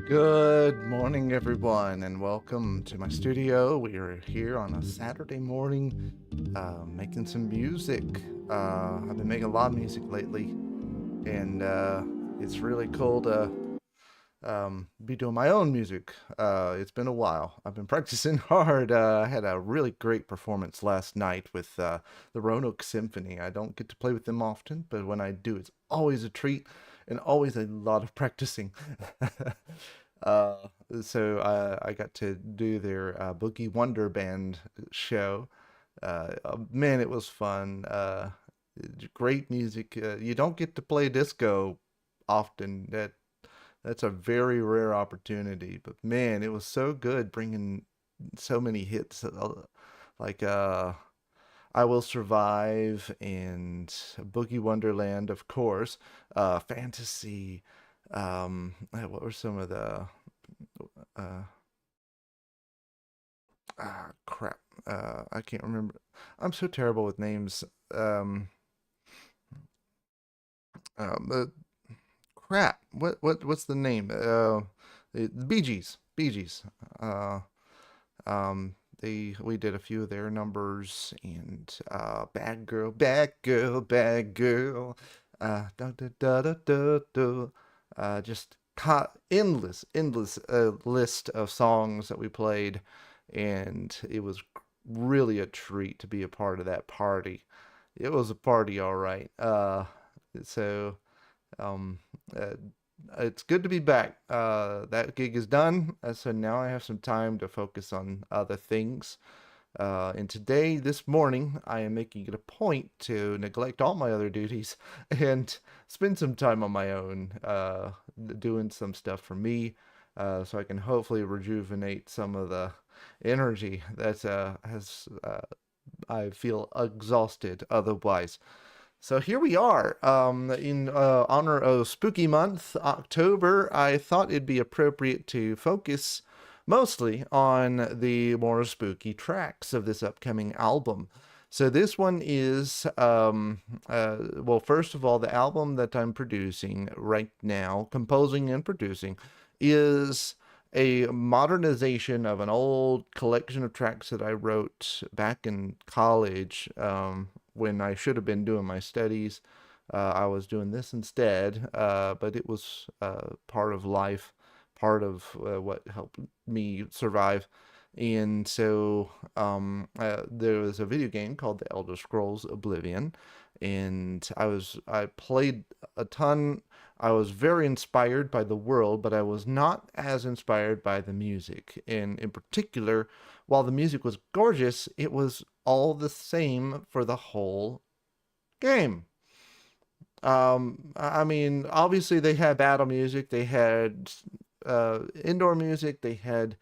Good morning, everyone, and welcome to my studio. We are here on a Saturday morning making some music. I've been making a lot of music lately, and it's really cool to be doing my own music. It's been a while. I've been practicing hard. I had a really great performance last night with the Roanoke Symphony. I don't get to play with them often, but when I do, it's always a treat and always a lot of practicing. uh, so I got to do their Boogie Wonder Band show. Man, it was fun. Great music. You don't get to play disco often. That's a very rare opportunity, but man, it was so good bringing so many hits like I Will Survive and Boogie Wonderland, of course, Fantasy. What were some of the uh, crap? I can't remember. I'm so terrible with names. Um, the crap. What's the name? The Bee Gees. Bee Gees. Uh, we did a few of their numbers and Bad Girl, Bad Girl, Bad Girl. Da da da da da da. Just endless list of songs that we played, and it was really a treat to be a part of that party. It was a party, all right. So um, uh, it's good to be back. That gig is done, so now I have some time to focus on other things. And today, this morning, I am making it a point to neglect all my other duties and spend some time on my own, doing some stuff for me, so I can hopefully rejuvenate some of the energy that has I feel exhausted otherwise. So here we are, in honor of Spooky Month, October. I thought it'd be appropriate to focus mostly on the more spooky tracks of this upcoming album. So this one is, well, first of all, the album that I'm producing right now, composing and producing, is a modernization of an old collection of tracks that I wrote back in college, when I should have been doing my studies. I was doing this instead, but it was part of life, part of what helped me survive. And so there was a video game called The Elder Scrolls Oblivion, and I played a ton. I was very inspired by the world, but I was not as inspired by the music. And in particular, while the music was gorgeous, it was all the same for the whole game. I mean, obviously they had battle music, they had indoor music, they had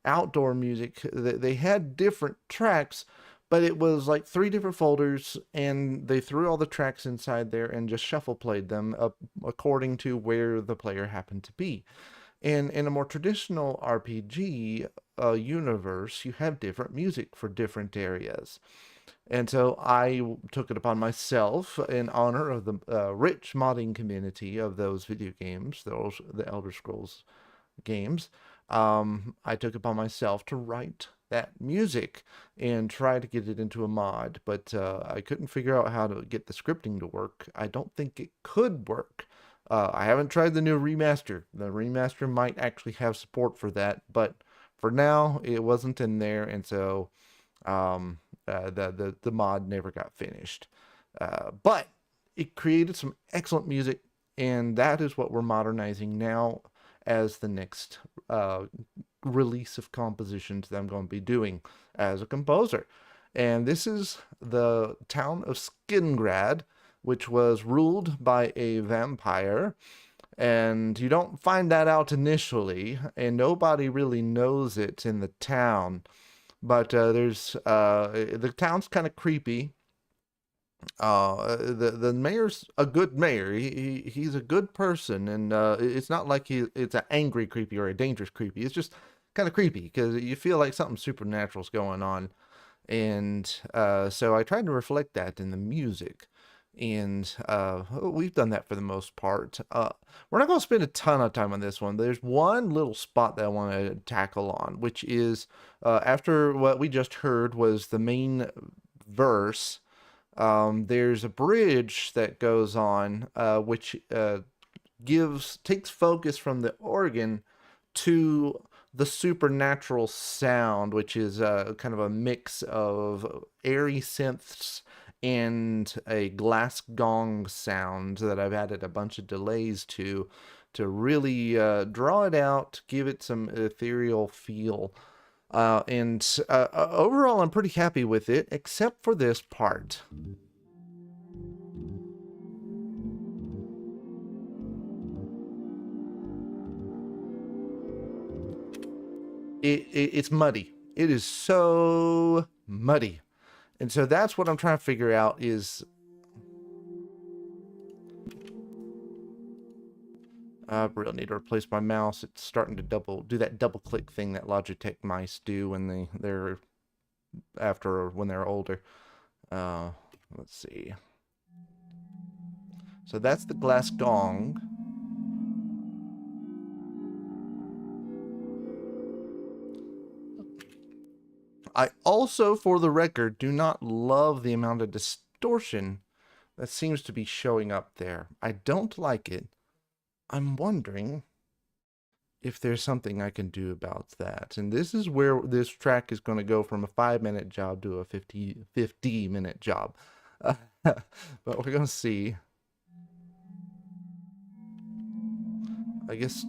outdoor music, they had different tracks, but it was like three different folders, and they threw all the tracks inside there and just shuffle played them up according to where the player happened to be. And in a more traditional RPG universe, you have different music for different areas. And so I took it upon myself, in honor of the rich modding community of those video games, the Elder Scrolls games. I took it upon myself to write that music and try to get it into a mod, but I couldn't figure out how to get the scripting to work. I don't think it could work. I haven't tried the new remaster. The remaster might actually have support for that, but for now, it wasn't in there, and so um, the mod never got finished. But it created some excellent music, and that is what we're modernizing now as the next release of compositions that I'm going to be doing as a composer. And this is the town of Skingrad, which was ruled by a vampire. And you don't find that out initially, and nobody really knows it in the town. But there's the town's kind of creepy. The mayor's a good mayor. He's a good person, and it's not like it's an angry creepy or a dangerous creepy. It's just kind of creepy because you feel like something supernatural's going on, and so I tried to reflect that in the music. And we've done that for the most part. We're not going to spend a ton of time on this one. There's one little spot that I want to tackle on, which is after what we just heard was the main verse. There's a bridge that goes on, which takes focus from the organ to the supernatural sound, which is kind of a mix of airy synths and a glass gong sound that I've added a bunch of delays to really draw it out, give it some ethereal feel. And overall, I'm pretty happy with it, except for this part. It's muddy. It is so muddy. And so that's what I'm trying to figure out is... I really need to replace my mouse. It's starting to do that double click thing that Logitech mice do when they're when they're older. Let's see. So that's the glass gong. I also, for the record, do not love the amount of distortion that seems to be showing up there. I don't like it. I'm wondering if there's something I can do about that. And this is where this track is going to go from a 5-minute job to a 50-minute job. But we're going to see. I guess...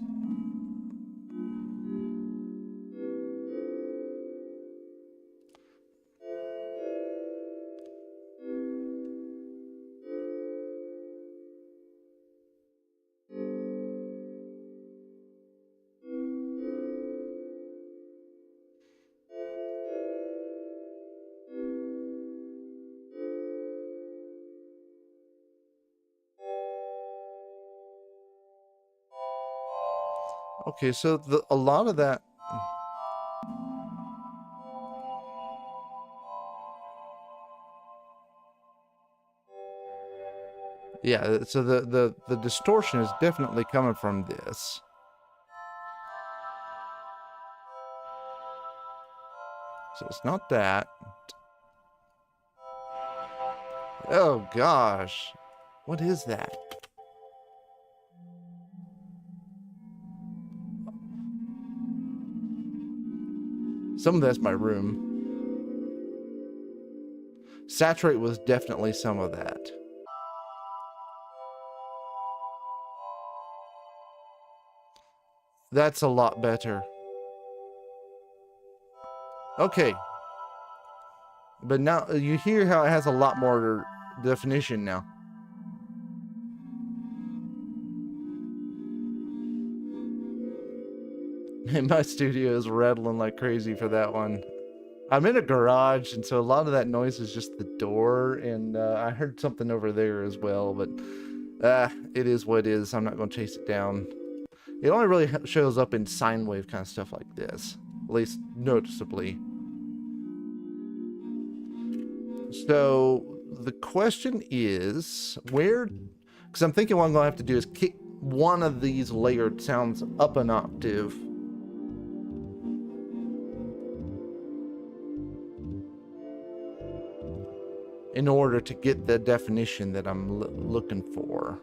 Okay, so a lot of that... Yeah, so the distortion is definitely coming from this. So it's not that. Oh gosh. What is that? Some of that's my room. Saturate was definitely some of that. That's a lot better. Okay. But now you hear how it has a lot more definition now. And my studio is rattling like crazy for that one. I'm in a garage, and so a lot of that noise is just the door, and I heard something over there as well, but it is what it is. I'm not going to chase it down. It only really shows up in sine wave kind of stuff like this, at least noticeably. So the question is where, because I'm thinking what I'm going to have to do is kick one of these layered sounds up an octave. In order to get the definition that I'm looking for.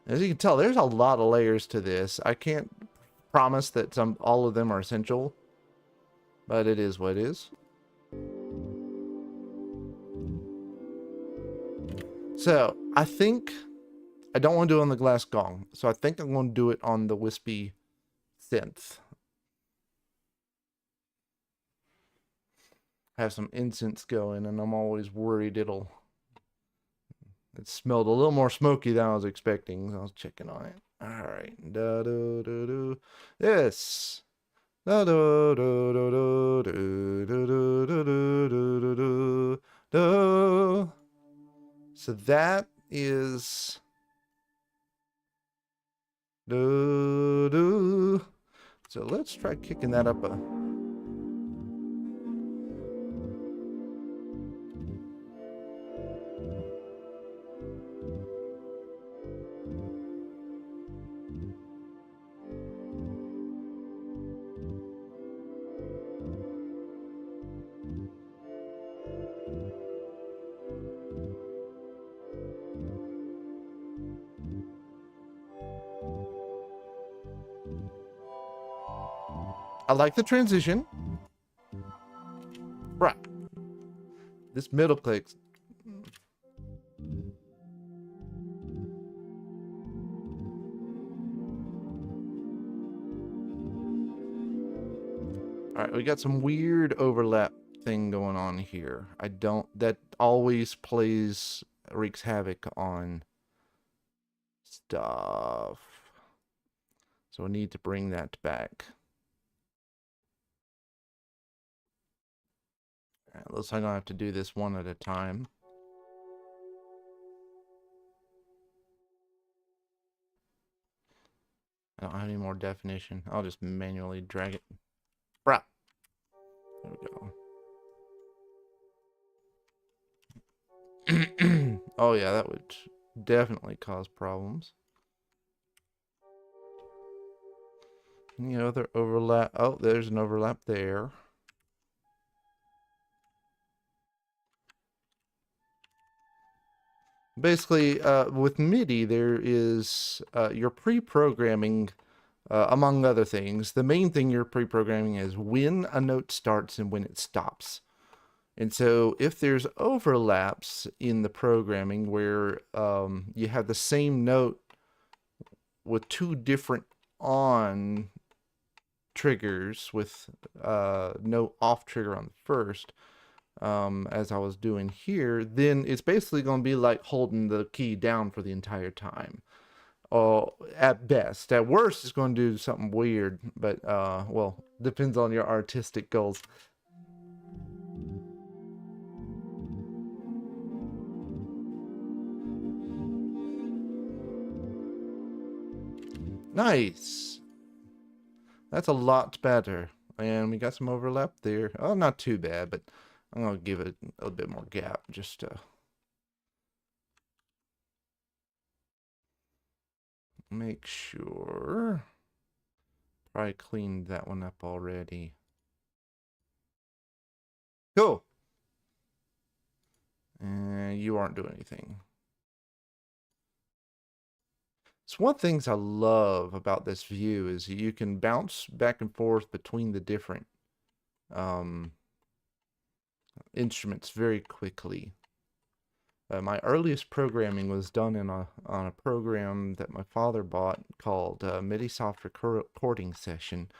As you can tell, there's a lot of layers to this. I can't promise that all of them are essential, but it is what it is. So I think I don't want to do it on the glass gong, so I think I'm going to do it on the wispy synth. Have some incense going, and I'm always worried it smelled a little more smoky than I was expecting. So I was checking on it. All right, da do do do. This. Da do do do do do do do do do do do. So that is Do, do. So let's try kicking that up a... I like the transition. Right. This middle click. All right, we got some weird overlap thing going on here. That always wreaks havoc on stuff. So I need to bring that back. All right, looks like I'm gonna have to do this one at a time. I don't have any more definition. I'll just manually drag it. Bruh. There we go. Oh yeah, that would definitely cause problems. Any other overlap? Oh, there's an overlap there. Basically, with MIDI, there is you're pre-programming, among other things. The main thing you're pre-programming is when a note starts and when it stops. And so if there's overlaps in the programming where you have the same note with two different on triggers with no off trigger on the first, as I was doing here, then it's basically going to be like holding the key down for the entire time. At best. At worst, it's going to do something weird, but, well, depends on your artistic goals. Nice. That's a lot better. And we got some overlap there. Oh, not too bad, but I'm going to give it a bit more gap just to make sure. Probably cleaned that one up already. Cool. And you aren't doing anything. So one of the things I love about this view is you can bounce back and forth between the different instruments very quickly. My earliest programming was done on a program that my father bought called MIDI Soft Recording Session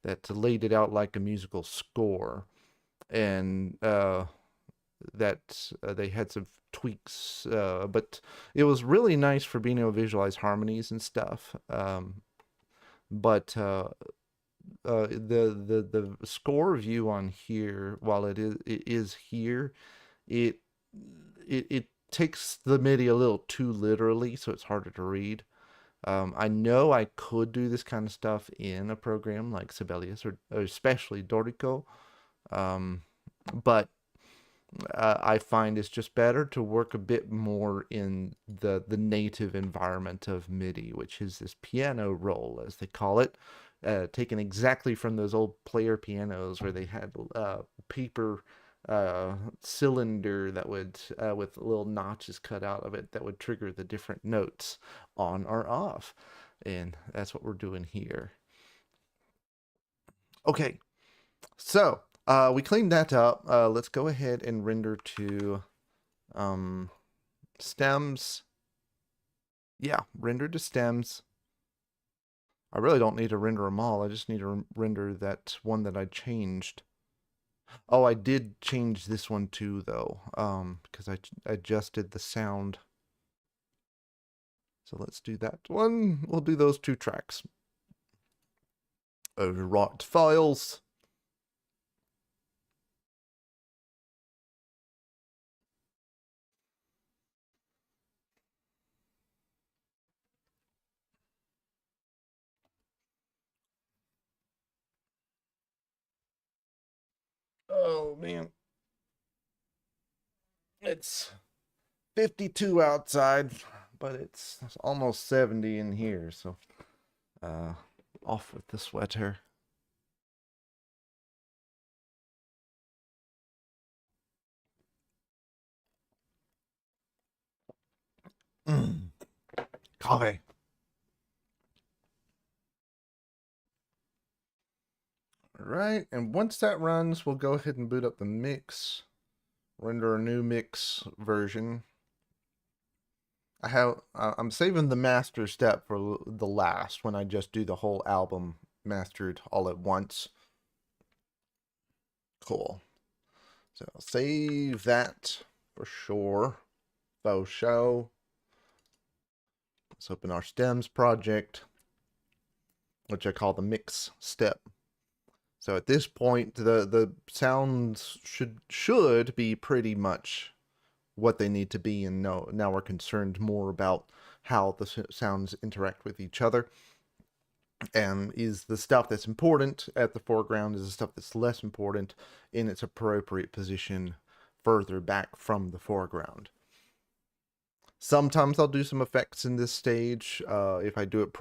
that laid it out like a musical score. And that they had some tweaks, but it was really nice for being able to visualize harmonies and stuff. But the score view on here, while it is here, it takes the MIDI a little too literally, so it's harder to read. I know I could do this kind of stuff in a program like Sibelius or especially Dorico, but I find it's just better to work a bit more in the native environment of MIDI, which is this piano roll, as they call it, taken exactly from those old player pianos where they had paper cylinder that would with little notches cut out of it that would trigger the different notes on or off, and that's what we're doing here. Okay, so we cleaned that up. Let's go ahead and render to stems. Yeah, render to stems. I really don't need to render them all. I just need to render that one that I changed. Oh, I did change this one too, though, because I adjusted the sound. So let's do that one. We'll do those two tracks. Overwrite files. Oh man, it's 52 outside, but it's almost 70 in here, so uh off with the sweater. Coffee. All right, and once that runs, we'll go ahead and boot up the mix, render a new mix version. I'm saving the master step for the last, when I just do the whole album mastered all at once. Cool. So I'll save that for sure. Faux show. Let's open our stems project, which I call the mix step. So at this point, the sounds should be pretty much what they need to be, and now we're concerned more about how the sounds interact with each other. And is the stuff that's important at the foreground, is the stuff that's less important in its appropriate position further back from the foreground. Sometimes I'll do some effects in this stage. If I do it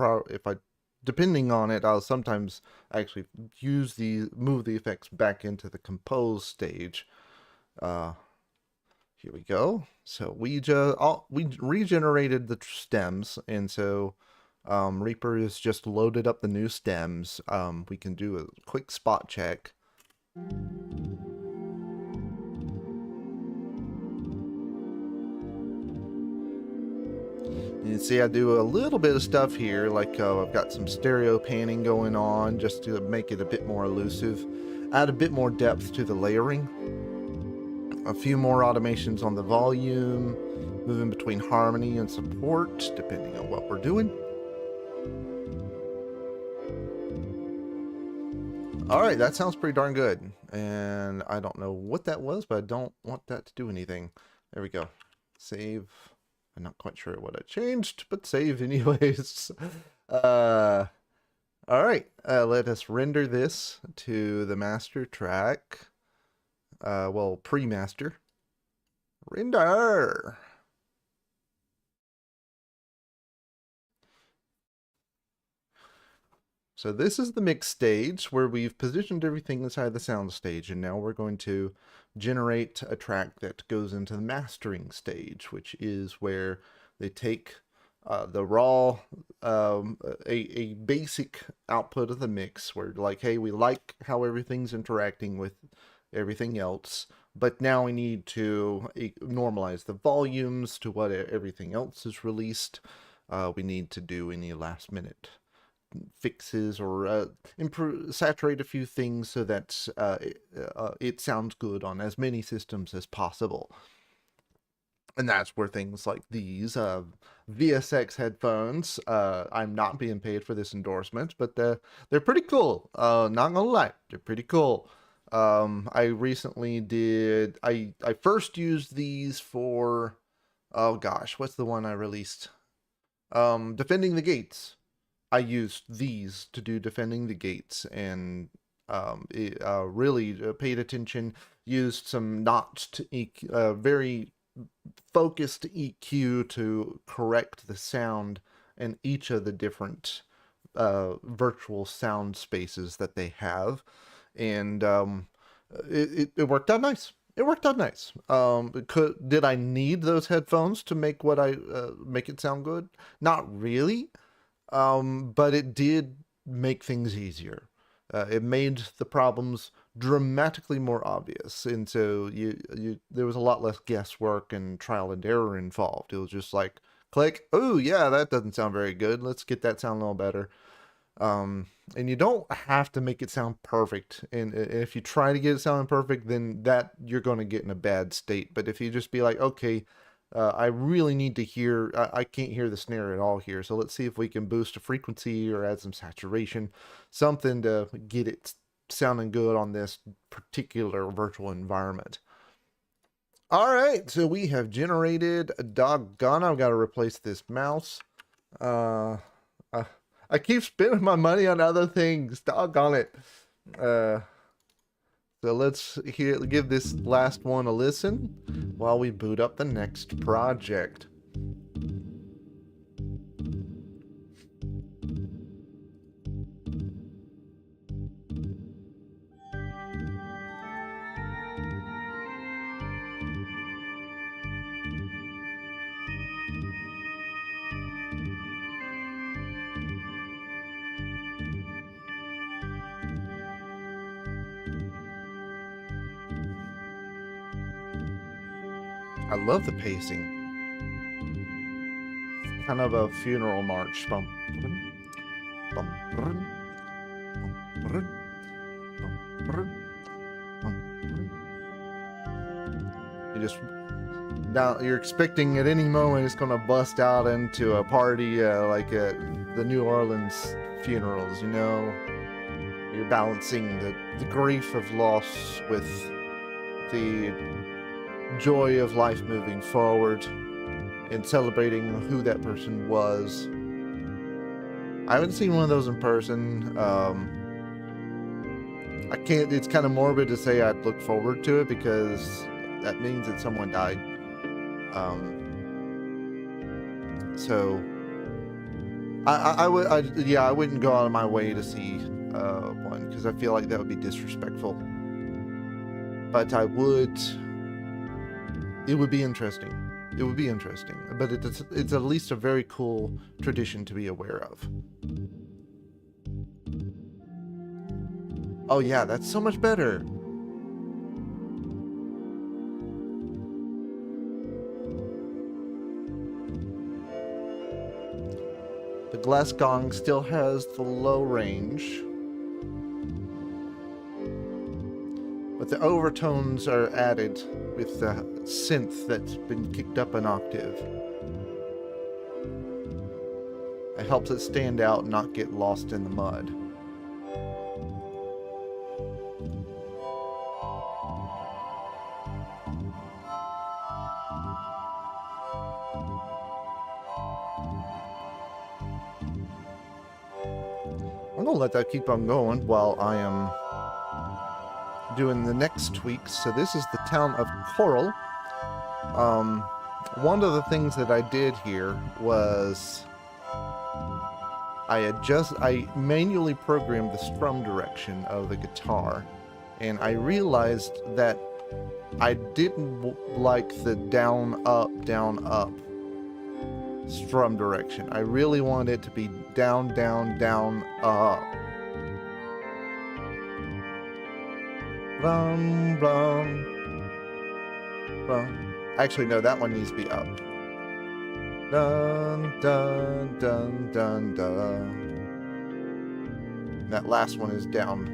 depending on it, I'll sometimes actually move the effects back into the compose stage. Here we go. So we regenerated the stems, and so Reaper has just loaded up the new stems. We can do a quick spot check. You can see I do a little bit of stuff here, like I've got some stereo panning going on just to make it a bit more elusive, add a bit more depth to the layering, a few more automations on the volume, moving between harmony and support depending on what we're doing. Alright, that sounds pretty darn good, and I don't know what that was, but I don't want that to do anything. There we go. Save. I'm not quite sure what I changed, but save anyways. Alright, let us render this to the master track. Well, pre-master. Render! So this is the mix stage where we've positioned everything inside the sound stage, and now we're going to generate a track that goes into the mastering stage, which is where they take the raw, a basic output of the mix, where like, hey, we like how everything's interacting with everything else, but now we need to normalize the volumes to what everything else is released. We need to do any last minute fixes or saturate a few things so that it sounds good on as many systems as possible. And that's where things like these VSX headphones, I'm not being paid for this endorsement, but they're pretty cool. Not gonna lie, they're pretty cool. I recently did, I first used these for, oh gosh, what's the one I released? Defending the Gates. I used these to do Defending the Gates, and really paid attention, used some notched, very focused EQ to correct the sound in each of the different virtual sound spaces that they have, and it worked out nice. It worked out nice. Did I need those headphones to make make it sound good? Not really. But it did make things easier. It made the problems dramatically more obvious, and so there was a lot less guesswork and trial and error involved. It was just like, click, oh yeah, that doesn't sound very good. Let's get that sound a little better. And you don't have to make it sound perfect. And if you try to get it sounding perfect, then you're going to get in a bad state. But if you just be like, okay, I really need to hear, I can't hear the snare at all here, so let's see if we can boost a frequency or add some saturation, something to get it sounding good on this particular virtual environment. All right, so we have generated a doggone, I've got to replace this mouse. I keep spending my money on other things, doggone it. So let's give this last one a listen while we boot up the next project. I love the pacing. Kind of a funeral march. Bum, bum, bum, bum, bum, you just now you're expecting at any moment it's gonna bust out into a party like at the New Orleans funerals. You know, you're balancing the grief of loss with the joy of life moving forward and celebrating who that person was. I haven't seen one of those in person. I can't, it's kind of morbid to say I'd look forward to it because that means that someone died. So I wouldn't go out of my way to see one because I feel like that would be disrespectful. But I would. It would be interesting. It would be interesting. But it's at least a very cool tradition to be aware of. Oh yeah, that's so much better. The glass gong still has the low range, but the overtones are added with the synth that's been kicked up an octave. It helps it stand out and not get lost in the mud. I'm gonna let that keep on going while I am doing the next tweaks. So this is the town of Coral. One of the things that I did here was I manually programmed the strum direction of the guitar, and I realized that I didn't like the down up strum direction. I really wanted it to be down up. Blum, blum, blum. Actually, no, that one needs to be up. Dun, dun, dun, dun, dun. And that last one is down.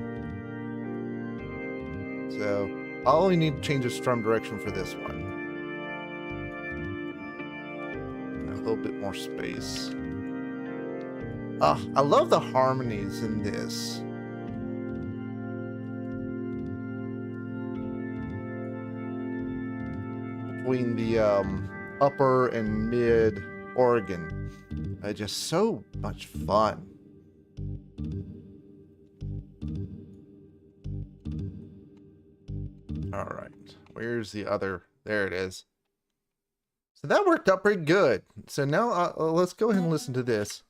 So, I only need to change the strum direction for this one. And a little bit more space. Ah, I love the harmonies in this. Between the upper and mid organ. Just so much fun. Alright, where's the other? There it is. So that worked out pretty good. So now let's go ahead and listen to this.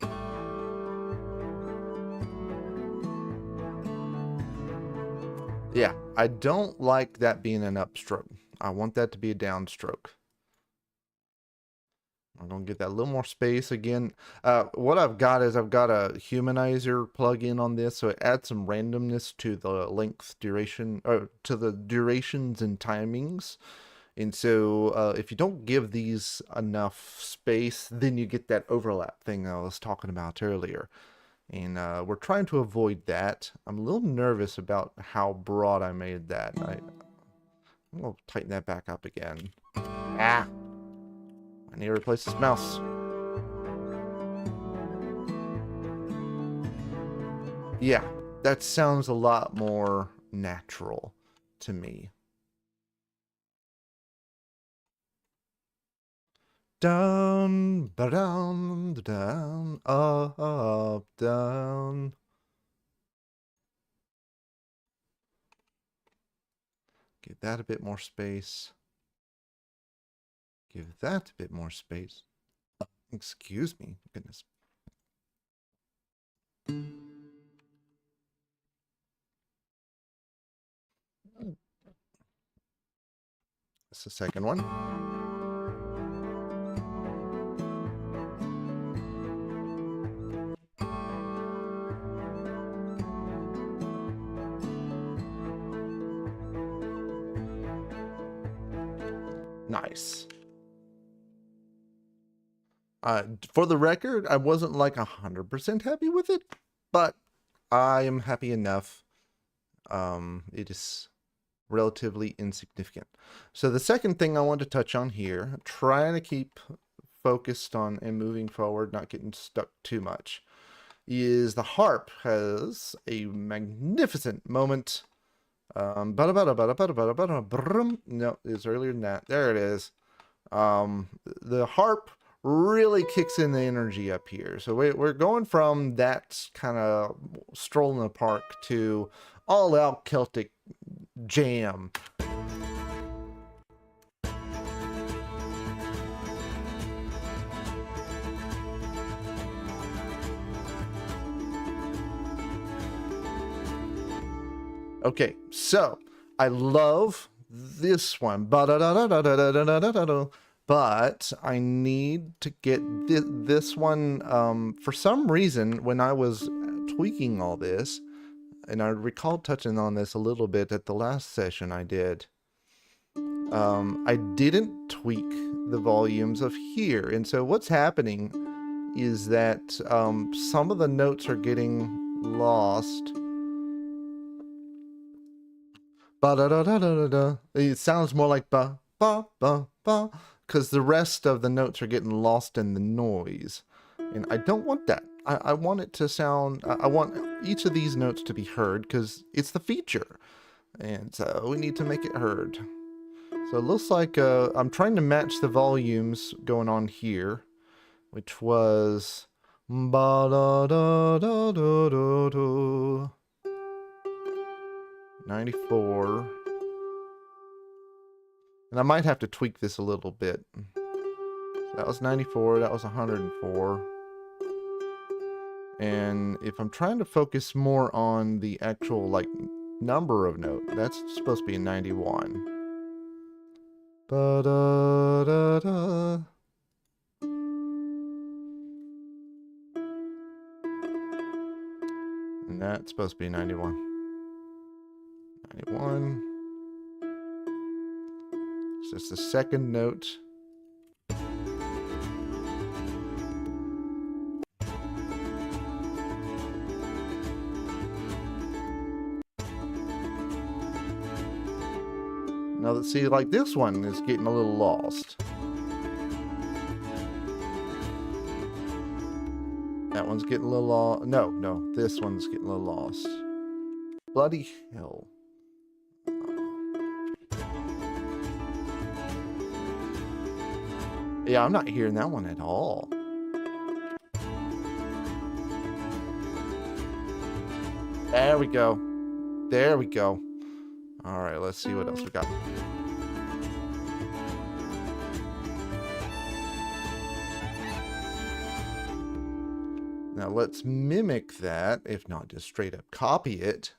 Yeah, I don't like that being an upstroke. I want that to be a downstroke. I'm going to get that a little more space again. What I've got is I've got a humanizer plug-in on this, so it adds some randomness to the length, duration, or to the durations and timings. And so if you don't give these enough space, then you get that overlap thing I was talking about earlier. And we're trying to avoid that. I'm a little nervous about how broad I made that. I'm going to tighten that back up again. Ah! I need to replace this mouse. Yeah, that sounds a lot more natural to me. Down, ba-down, down, up, down. Give that a bit more space. Give that a bit more space. Excuse me. Goodness. That's the second one. Nice. For the record, I wasn't like 100% happy with it, but I am happy enough. It is relatively insignificant. So the second thing I want to touch on here, trying to keep focused on and moving forward, not getting stuck too much, is the harp has a magnificent moment. No, it's earlier than that. There it is. The harp really kicks in the energy up here. So we're going from that kind of stroll in the park to all-out Celtic jam. Okay, so I love this one, but I need to get this one. For some reason, when I was tweaking all this, and I recall touching on this a little bit at the last session I did, I didn't tweak the volumes of here. And so what's happening is that some of the notes are getting lost. It sounds more like ba ba ba ba, because the rest of the notes are getting lost in the noise, and I don't want that. I want it to sound. I want each of these notes to be heard because it's the feature, and so we need to make it heard. So it looks like I'm trying to match the volumes going on here, which was ba da da da da da da. 94. And I might have to tweak this a little bit. So that was 94, that was 104. And if I'm trying to focus more on the actual, like, number of note, that's supposed to be a 91. Ba-da-da-da. And that's supposed to be 91. 91. It's just the second note. Now let's see, like this one is getting a little lost. That one's getting a little lost. No, this one's getting a little lost. Bloody hell. Yeah, I'm not hearing that one at all. There we go. There we go. All right, let's see what else we got. Now let's mimic that, if not just straight up copy it.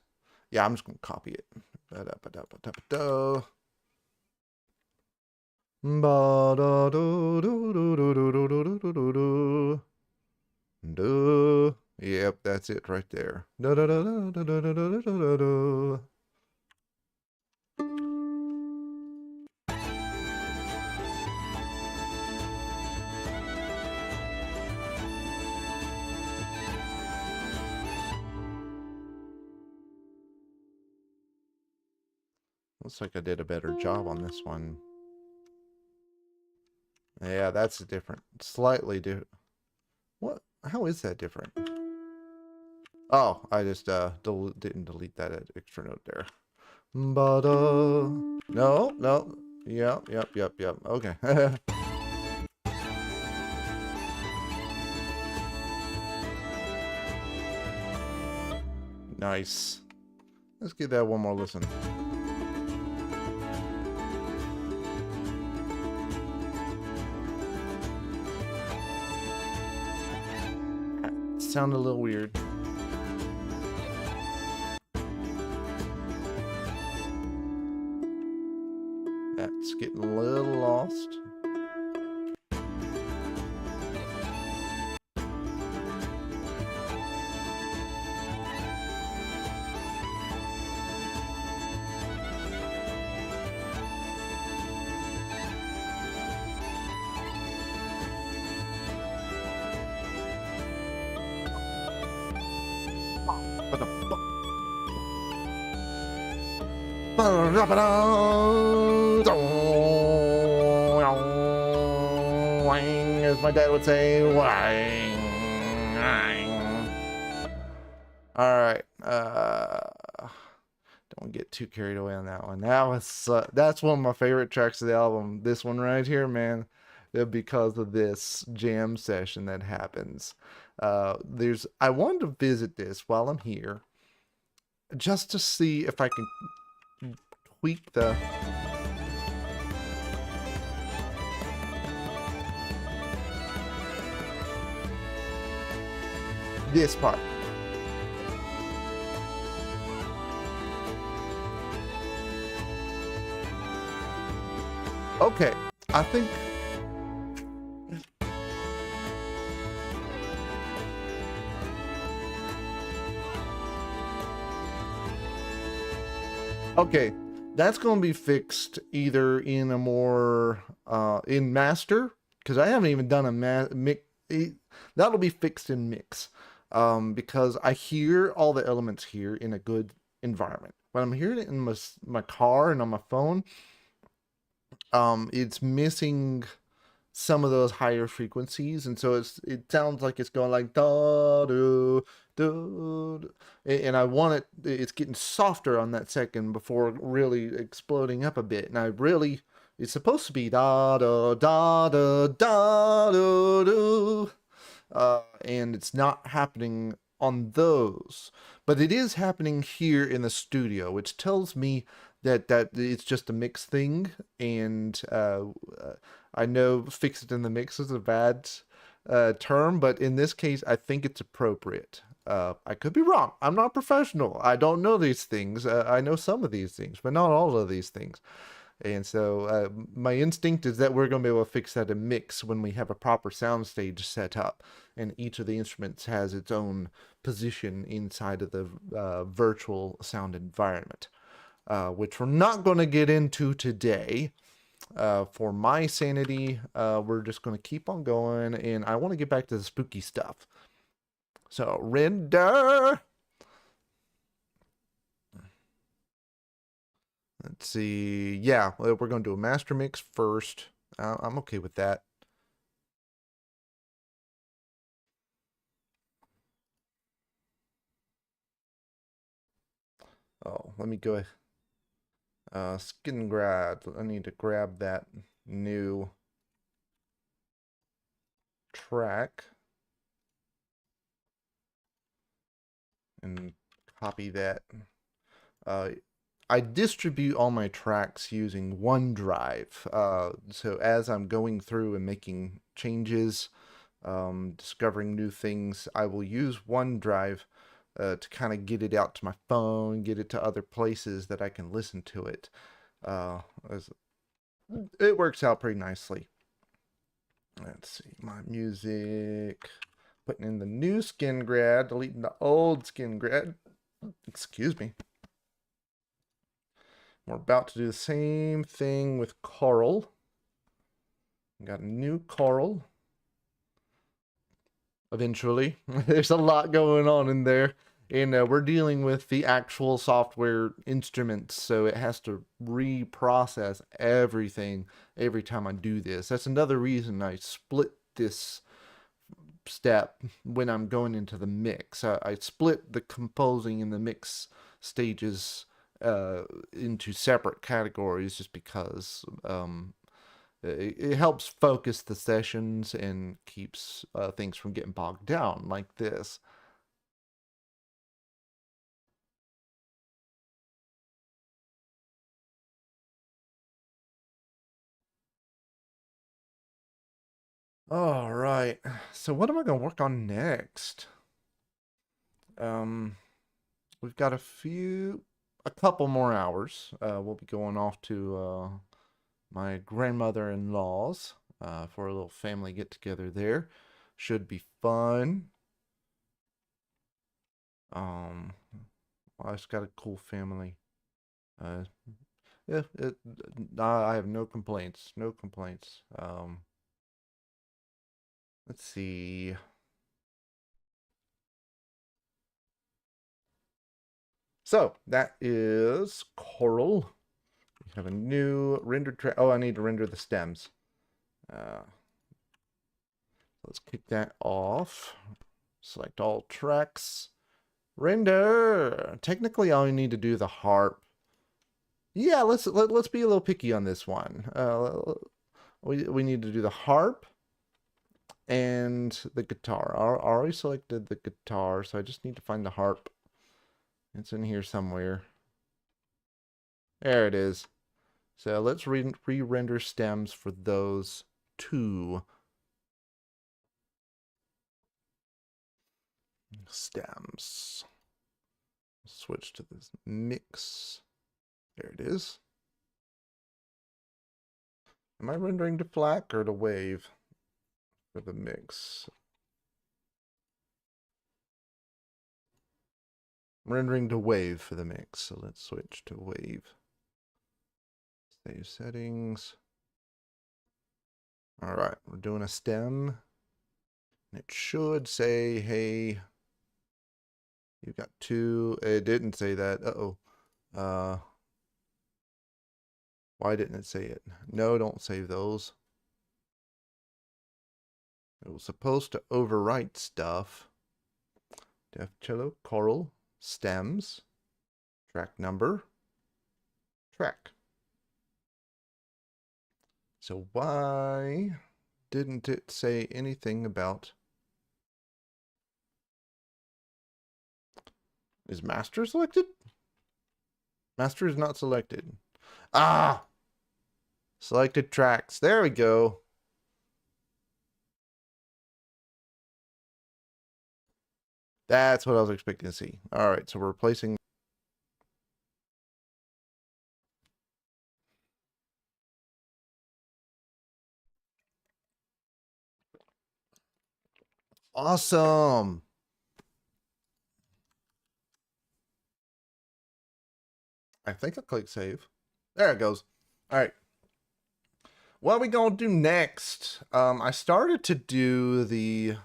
Yeah, I'm just going to copy it. Ba-da-ba-da-ba-da-ba-da. Ba-da-do-do-do-do-do-do-do-do-do. Yep, that's it right there. Da-da-da-da-da-da-da-da-da. Looks like I did a better job on this one. Yeah, that's different. Slightly different. What? How is that different? Oh, I just didn't delete that extra note there. No. Yep. Okay. Nice. Let's give that one more listen. sounded a little weird. That's getting a little lost. As my dad would say, wang. All right. Don't get too carried away on that one. That's one of my favorite tracks of the album. This one right here, man, because of this jam session that happens. I wanted to visit this while I'm here, just to see if I can tweak this part. Okay, I think okay, that's going to be fixed either in a more in master, because I haven't even done a mix. That'll be fixed in mix, because I hear all the elements here in a good environment. When I'm hearing it in my car and on my phone, it's missing some of those higher frequencies, and so it sounds like it's going like da do do, and I want it's getting softer on that second before really exploding up a bit. And it's supposed to be da da da da da do do, and it's not happening on those, but it is happening here in the studio, which tells me that it's just a mix thing. And I know fix it in the mix is a bad term, but in this case, I think it's appropriate. I could be wrong. I'm not professional. I don't know these things. I know some of these things, but not all of these things. And so my instinct is that we're going to be able to fix that in mix when we have a proper soundstage set up, and each of the instruments has its own position inside of the virtual sound environment, which we're not going to get into today. For my sanity, we're just going to keep on going, and I want to get back to the spooky stuff. So, render. Let's see. Yeah, we're going to do a master mix first. I'm okay with that. Oh, let me go. Skin grab. I need to grab that new track and copy that. I distribute all my tracks using OneDrive. So as I'm going through and making changes, discovering new things, I will use OneDrive to kind of get it out to my phone, get it to other places that I can listen to it. It works out pretty nicely. Let's see, my music, putting in the new skin grad, deleting the old skin grad. Excuse me. We're about to do the same thing with choral. Got a new choral. Eventually, there's a lot going on in there, and we're dealing with the actual software instruments, so it has to reprocess everything every time I do this. That's another reason I split this step when I'm going into the mix. I split the composing and the mix stages into separate categories, just because it helps focus the sessions and keeps things from getting bogged down like this. All right, so what am I going to work on next? We've got a couple more hours. We'll be going off to my grandmother-in-law's for a little family get-together there. Should be fun. Um, well, it's got a cool family. Uh, yeah, I have no complaints. No complaints. Let's see. So that is Coral. We have a new rendered track. Oh, I need to render the stems. Let's kick that off. Select all tracks. Render. Technically, all you need to do the harp. Yeah, let's be a little picky on this one. We need to do the harp and the guitar. I already selected the guitar, so I just need to find the harp. It's in here somewhere. There it is. So let's re-render stems for those two stems. Switch to this mix. There it is. Am I rendering to FLAC or to wave for the mix? I'm rendering to wave for the mix, so let's switch to wave. Save settings. All right, we're doing a stem. And it should say, hey, you've got two. It didn't say that. Why didn't it say it? No, don't save those. It was supposed to overwrite stuff. DefCello, Coral, stems, track number, track. So why didn't it say anything about... Is master selected? Master is not selected. Ah! Selected tracks. There we go. That's what I was expecting to see. All right, so we're replacing... Awesome! I think I'll click save. There it goes. All right. What are we gonna do next? I started to do the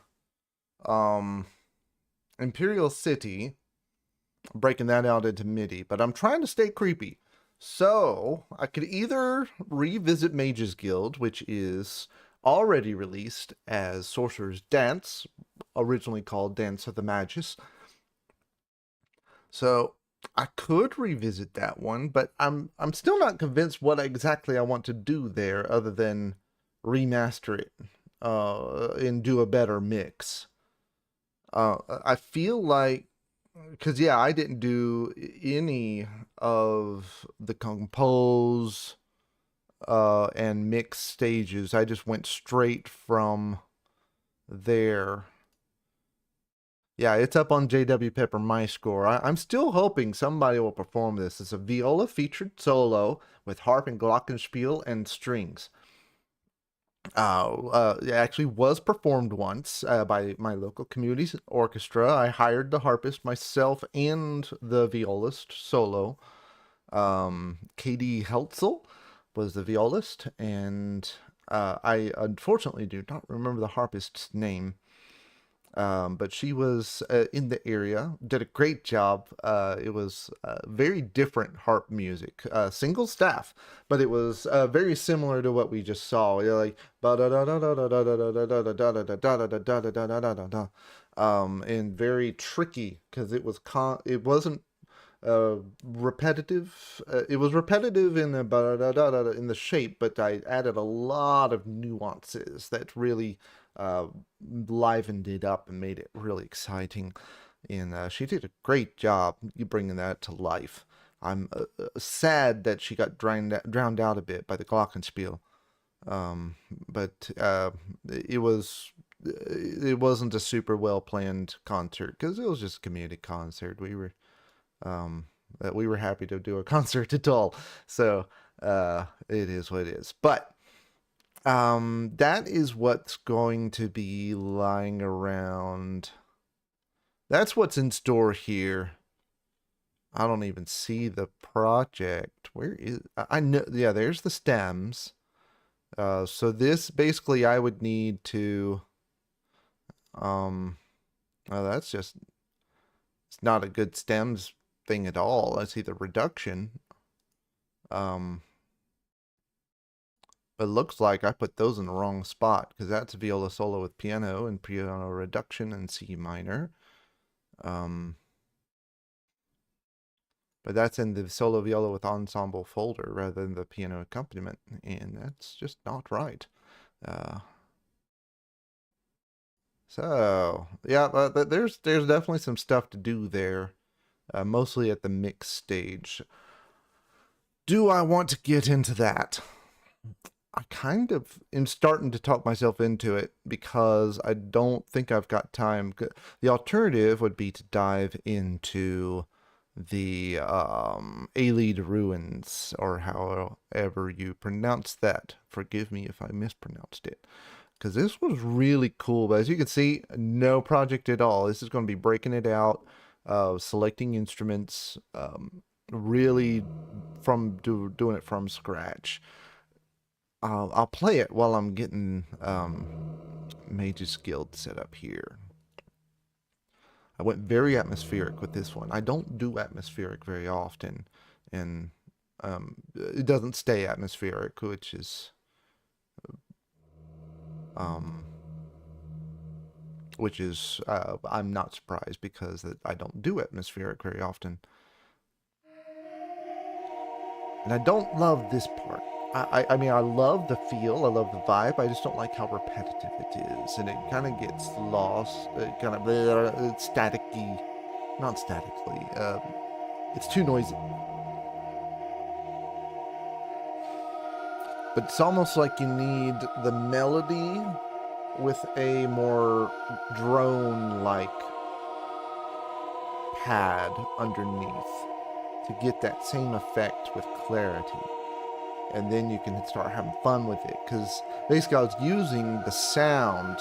Imperial City, breaking that out into MIDI, but I'm trying to stay creepy. So I could either revisit Mage's Guild, which is already released as Sorcerer's Dance, originally called Dance of the Magus. So I could revisit that one, but I'm still not convinced what exactly I want to do there other than remaster it and do a better mix. I feel like, because yeah, I didn't do any of the compose and mix stages. I just went straight from there. Yeah, it's up on JW Pepper My Score. I'm still hoping somebody will perform this. It's a viola featured solo with harp and glockenspiel and strings. It actually was performed once by my local community orchestra. I hired the harpist myself and the violist solo. Katie Heltzel was the violist, and I unfortunately do not remember the harpist's name. But she was in the area, did a great job. It was very different harp music, single staff, but it was very similar to what we just saw. Like and very tricky because it wasn't repetitive. It was repetitive in the shape, but I added a lot of nuances that really livened it up and made it really exciting. And she did a great job bringing that to life. I'm sad that she got drowned out a bit by the glockenspiel. But it was it wasn't a super well planned concert because it was just a community concert. We were happy to do a concert at all. So it is what it is. But that is what's going to be lying around. That's what's in store here. I don't even see the project. Where is I know? Yeah, there's the stems. So this basically I would need to well, that's just it's not a good stems thing at all. I see the reduction. But it looks like I put those in the wrong spot because that's viola solo with piano and piano reduction in C minor. But that's in the solo viola with ensemble folder rather than the piano accompaniment, and that's just not right. So yeah, there's definitely some stuff to do there, mostly at the mix stage. Do I want to get into that? I kind of am starting to talk myself into it because I don't think I've got time. The alternative would be to dive into the Aelid Ruins, or however you pronounce that. Forgive me if I mispronounced it. Because this was really cool. But as you can see, no project at all. This is going to be breaking it out, selecting instruments, really doing it from scratch. I'll play it while I'm getting Mage's Guild set up here. I went very atmospheric with this one. I don't do atmospheric very often, and it doesn't stay atmospheric, which is I'm not surprised because I don't do atmospheric very often. And I don't love this part. I mean, I love the feel, I love the vibe, I just don't like how repetitive it is. And it kind of gets lost, kind of it's staticky, not statically, it's too noisy. But it's almost like you need the melody with a more drone-like pad underneath to get that same effect with clarity. And then you can start having fun with it. Because basically I was using the sound.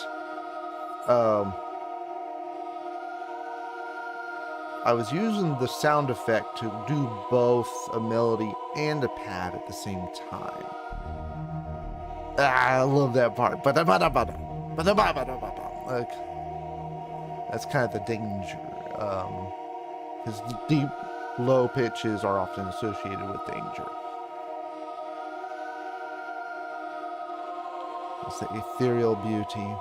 I was using the sound effect to do both a melody and a pad at the same time. I love that part. Like, that's kind of the danger. Because deep, low pitches are often associated with danger. It's the ethereal beauty.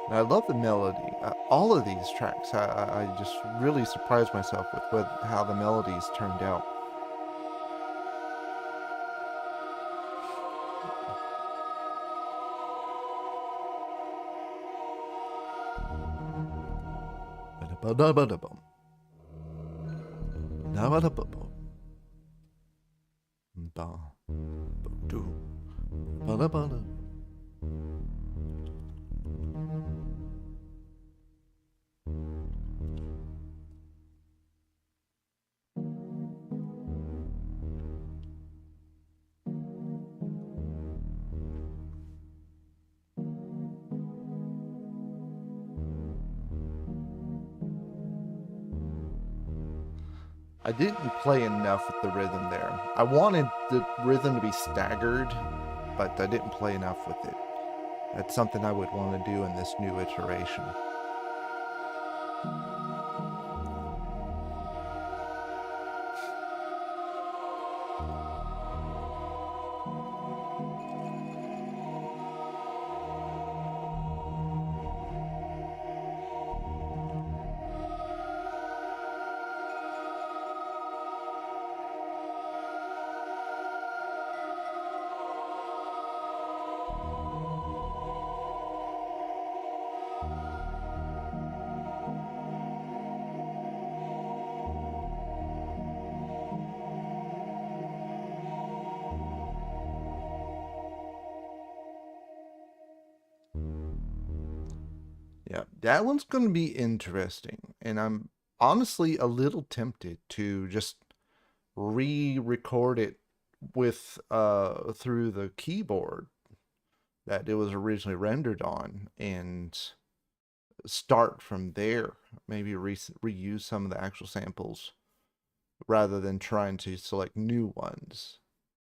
And I love the melody. All of these tracks, I just really surprised myself with how the melodies turned out. I didn't play enough with the rhythm there. I wanted the rhythm to be staggered, but I didn't play enough with it. That's something I would want to do in this new iteration. Yeah, that one's going to be interesting. And I'm honestly a little tempted to just re-record it with through the keyboard that it was originally rendered on and start from there. Maybe reuse some of the actual samples rather than trying to select new ones.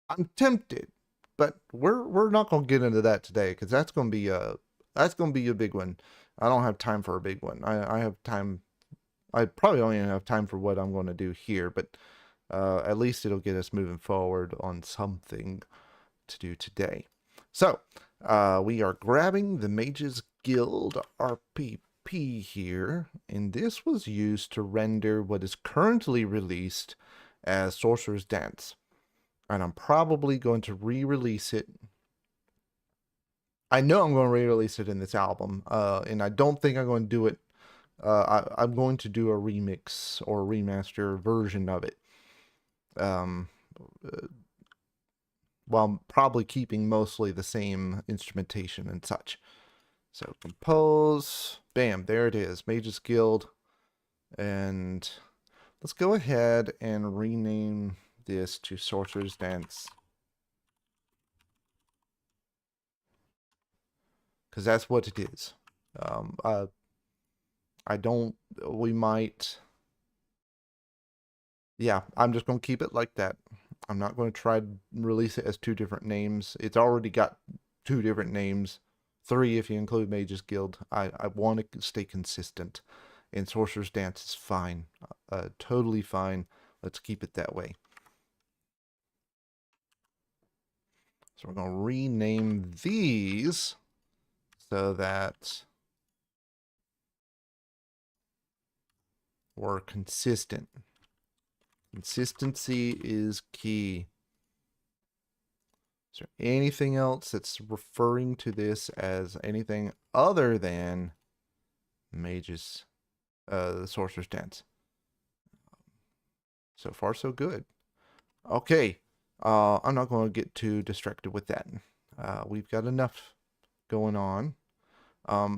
I'm tempted, but we're not gonna get into that today because that's gonna be a big one. I don't have time for a big one. I have time. I probably only have time for what I'm going to do here, but at least it'll get us moving forward on something to do today. So we are grabbing the Mages Guild RPP here, and this was used to render what is currently released as Sorcerer's Dance. And I'm probably going to re-release it. I know I'm going to re-release it in this album, and I don't think I'm going to do it. I'm going to do a remix or a remaster version of it, while probably keeping mostly the same instrumentation and such. So compose, bam, there it is, Mages Guild, and let's go ahead and rename this to Sorcerer's Dance, because that's what it is. I don't, we might, yeah, I'm just going to keep it like that. I'm not going to try to release it as two different names. It's already got two different names, 3 if you include Mages Guild. I want to stay consistent, and Sorcerer's Dance is fine, totally fine. Let's keep it that way. So we're going to rename these so that we're consistent. Consistency is key. Is there anything else that's referring to this as anything other than Mages, the Sorcerer's Dance? So far, so good. Okay, I'm not going to get too distracted with that. We've got enough going on.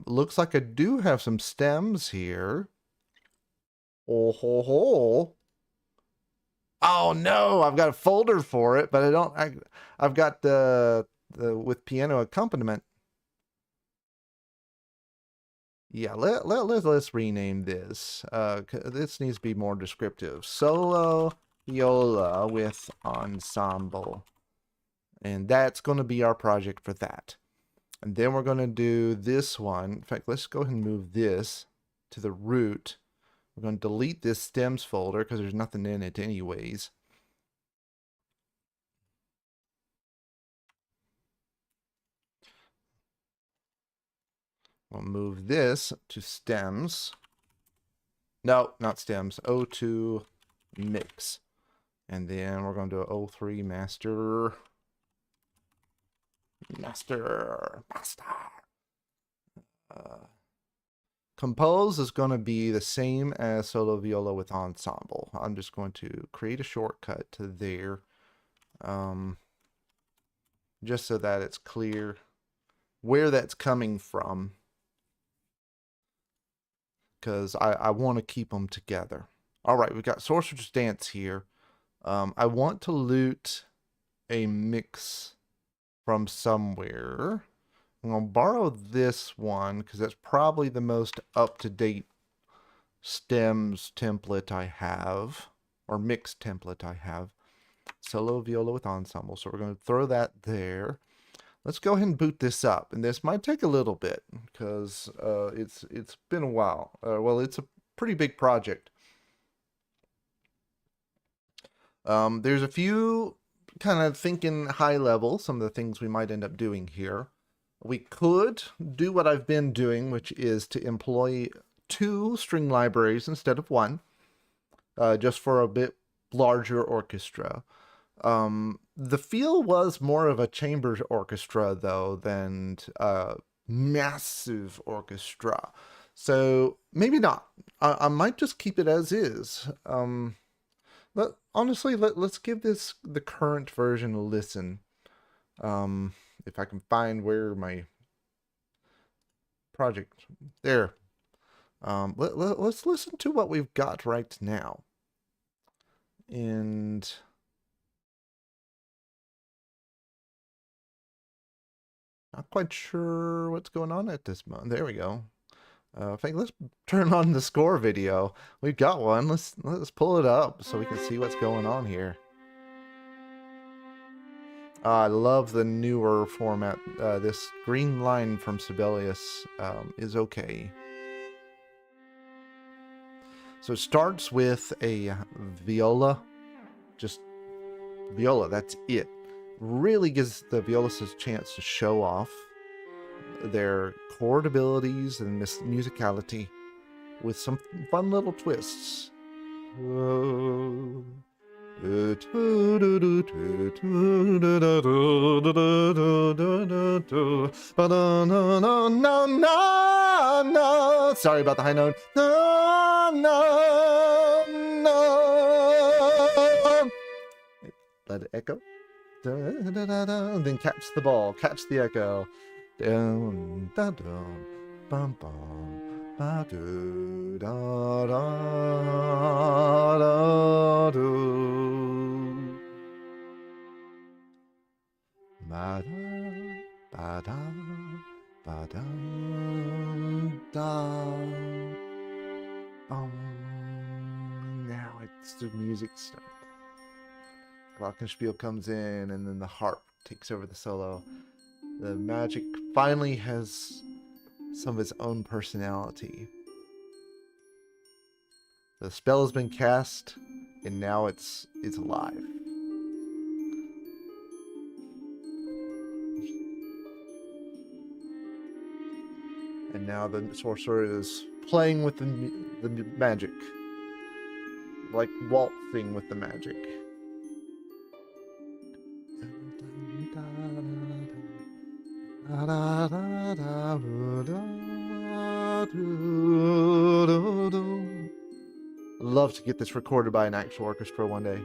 Looks like I do have some stems here. Oh ho ho! Oh no, I've got a folder for it, but I don't. I've got the with piano accompaniment. Yeah, let's rename this. This needs to be more descriptive. Solo viola with ensemble, and that's going to be our project for that. And then we're going to do this one. In fact, let's go ahead and move this to the root. We're going to delete this stems folder because there's nothing in it anyways. We'll move this to stems. No, not stems. O2 mix. And then we're going to do an O3 master. Compose is going to be the same as solo viola with ensemble. I'm just going to create a shortcut to there. Just so that it's clear where that's coming from, because I want to keep them together. All right, we've got Sorcerer's Dance here. I want to loot a mix from somewhere. I'm going to borrow this one because that's probably the most up-to-date stems template I have, or mix template I have. Solo viola with ensemble. So we're going to throw that there. Let's go ahead and boot this up, and this might take a little bit because it's been a while. Well, it's a pretty big project. There's a few kind of thinking high level, some of the things we might end up doing here. We could do what I've been doing, which is to employ 2 string libraries instead of 1, just for a bit larger orchestra. The feel was more of a chamber orchestra, though, than a massive orchestra. So maybe not. I might just keep it as is. Honestly, let's give this the current version a listen. If I can find where my project. There. Let's listen to what we've got right now. And not quite sure what's going on at this moment. There we go. In fact, let's turn on the score video. We've got one. Let's pull it up so we can see what's going on here. I love the newer format. This green line from Sibelius is okay. So it starts with a viola. Just viola, that's it. Really gives the violists a chance to show off their chord abilities and musicality with some fun little twists. Sorry about the high note. Let it echo. Then catch the ball, catch the echo. Down, da, dum, bum, bum, ba, do, da, da, da, do. Ba, da, ba, da, ba, da, da. Now it's the music stuff. Glockenspiel comes in, and then the harp takes over the solo. The magic finally has some of its own personality. The spell has been cast, and now it's alive. And now the sorcerer is playing with the magic, like waltzing with the magic. I'd love to get this recorded by an actual orchestra one day.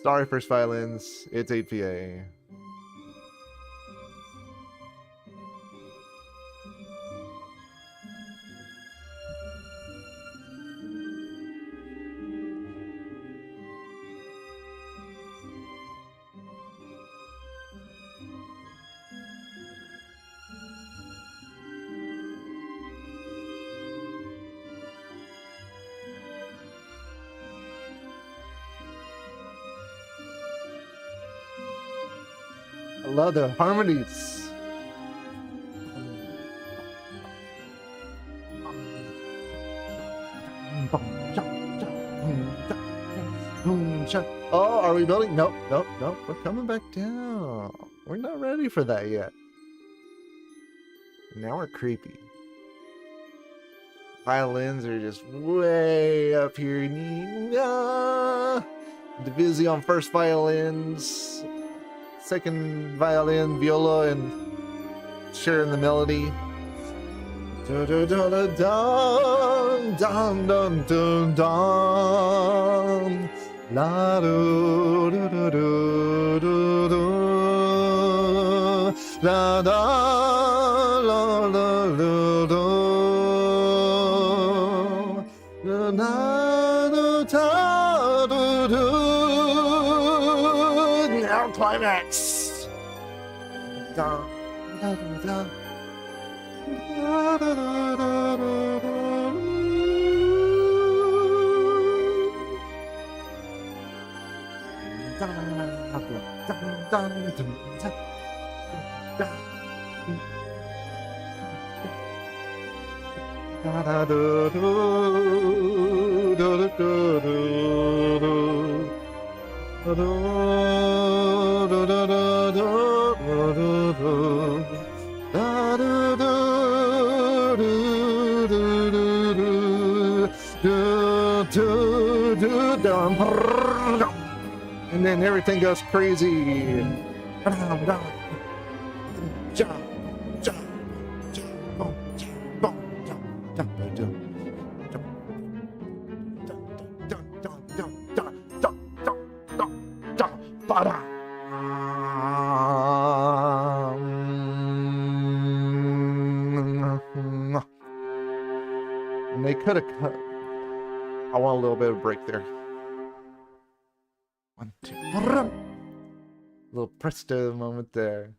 Sorry, first violins. It's 8 PA. I love the harmonies. Oh, are we building? Nope, nope, nope. We're coming back down. We're not ready for that yet. Now we're creepy. Violins are just way up here. Divisi on first violins. Second violin, viola, and sharing the melody. Dun dun dun dun dun dun dun dun. La do do do do do do. La da la la la do. La na do ta do do. Now climax. Da da da da. Da da da da da. And then everything goes crazy. And they could have cut. I want a little bit of break there. 1, 2. Little presto moment there.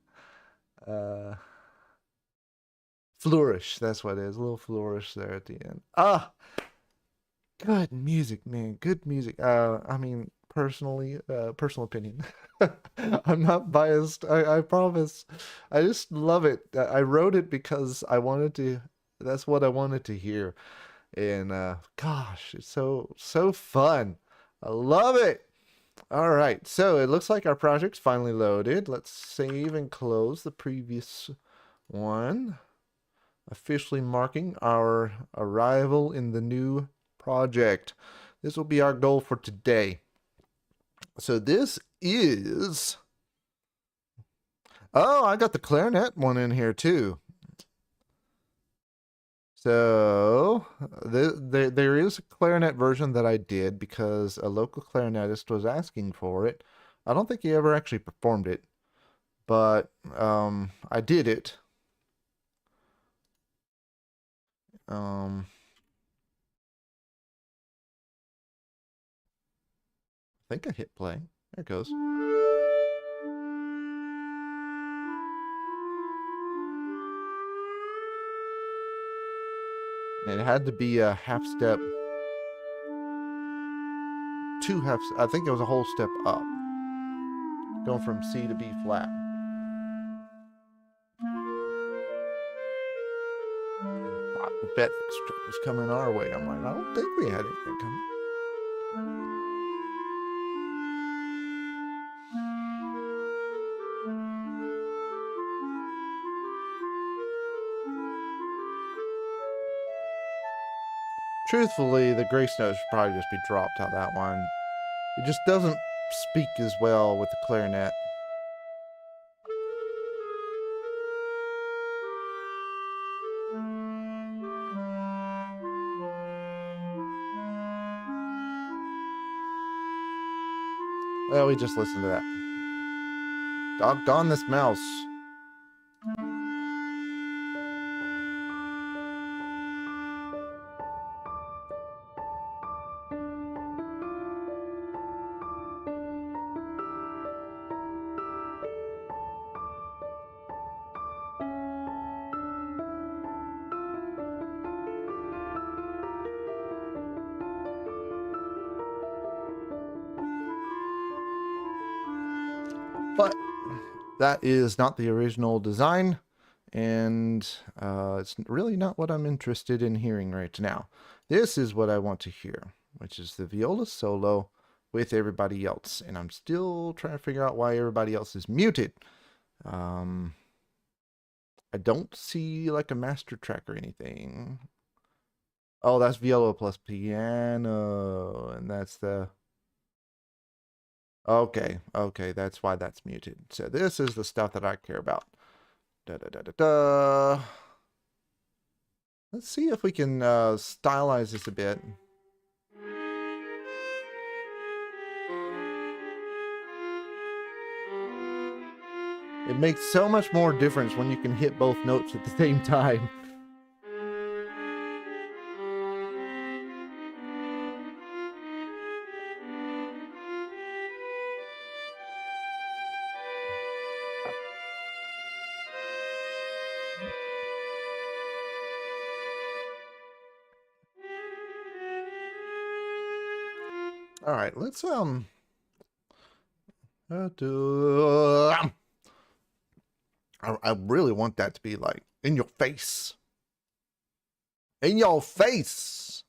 Flourish, that's what it is. A little flourish there at the end. Ah, good music, man. Good music. I mean, personally, personal opinion. I'm not biased. I promise. I just love it. I wrote it because I wanted to. That's what I wanted to hear. And gosh, it's so fun. I love it. All right, so it looks like our project's finally loaded. Let's save and close the previous one, officially marking our arrival in the new project. This will be our goal for today. So this is... Oh, I got the clarinet one in here too. So there is a clarinet version that I did because a local clarinetist was asking for it. I don't think he ever actually performed it, but I did it. I think I hit play. There it goes. And it had to be a half step, I think it was a whole step up, going from C to B flat. I bet extra was coming our way. I'm like, I don't think we had anything coming. Truthfully, the grace note should probably just be dropped on that one. It just doesn't speak as well with the clarinet. Well, we just listened to that. Doggone this mouse. But that is not the original design, and it's really not what I'm interested in hearing right now. This is what I want to hear, which is the viola solo with everybody else, and I'm still trying to figure out why everybody else is muted. I don't see like a master track or anything. Oh, that's viola plus piano, and that's the... Okay, that's why that's muted. So this is the stuff that I care about. Da da da da da. Let's see if we can stylize this a bit. It makes so much more difference when you can hit both notes at the same time. All right, let's I really want that to be like in your face. In your face.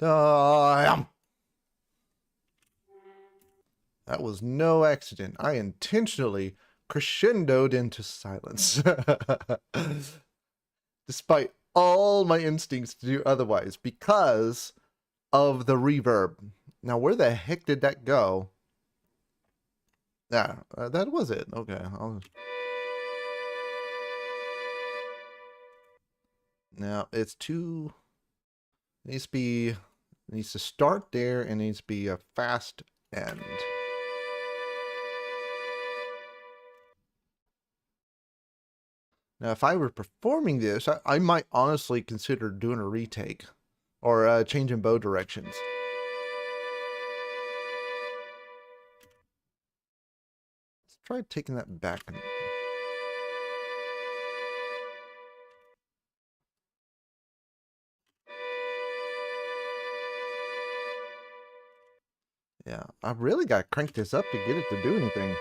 That was no accident. I intentionally crescendoed into silence. Despite all my instincts to do otherwise, because of the reverb. Now, where the heck did that go? Yeah, that was it. Okay. Now it's too. Needs to be. Needs to start there and needs to be a fast end. Now, if I were performing this, I might honestly consider doing a retake or changing bow directions. Let's try taking that back. Yeah, I really got to crank this up to get it to do anything.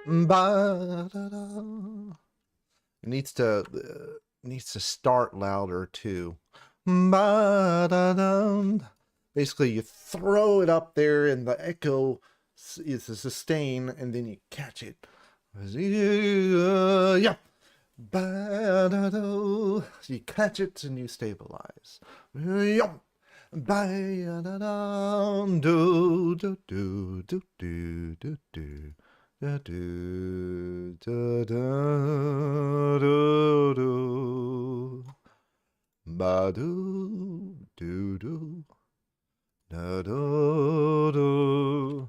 It needs to start louder too. Basically, you throw it up there, and the echo is a sustain, and then you catch it. Yeah. So you catch it and you stabilize. Yeah. Do do do do do do do. Da do da da do do ba do do do da do do.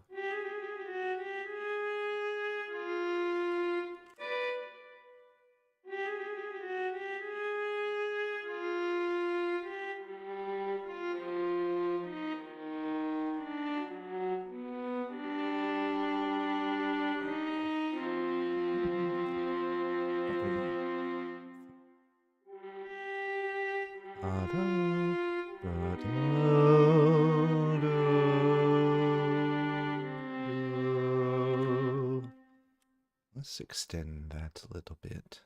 Let's extend that a little bit.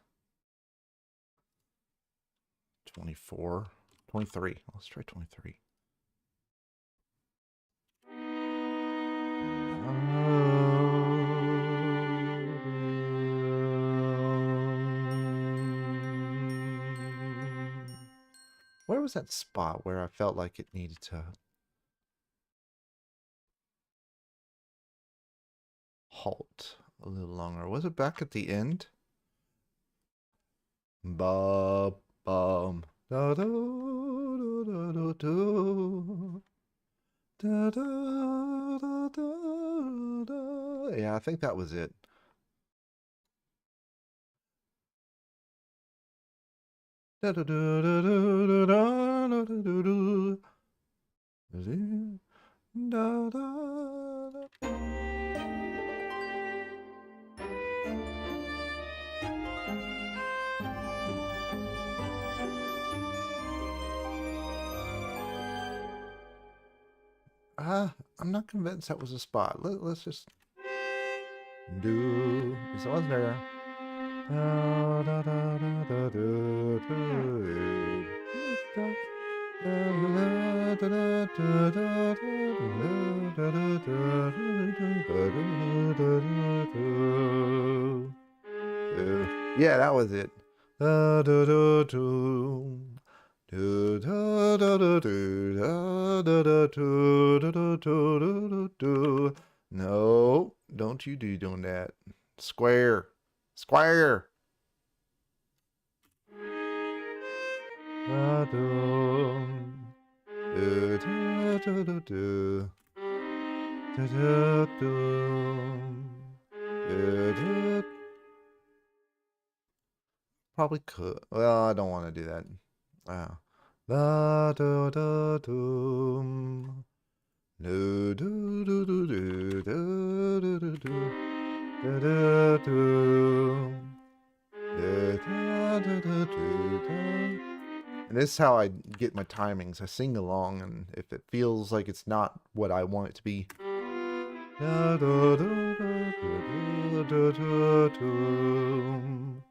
24, 23. Let's try 23. Where was that spot where I felt like it needed to halt a little longer? Was it back at the end? Ba bum da da da da da da da da da. Yeah, I think that was it. Da da da da da da da da da da da. I'm not convinced that was a spot. Let's just do. This was there. Yeah, that was it. No, don't you do doing that. Square. Square. Probably could. Well, I don't want to do that. Da da da dum. Do do do do do do do do da da dum. Da da da da da. And this is how I get my timings. I sing along, and if it feels like it's not what I want it to be. Da da da da da da da dum.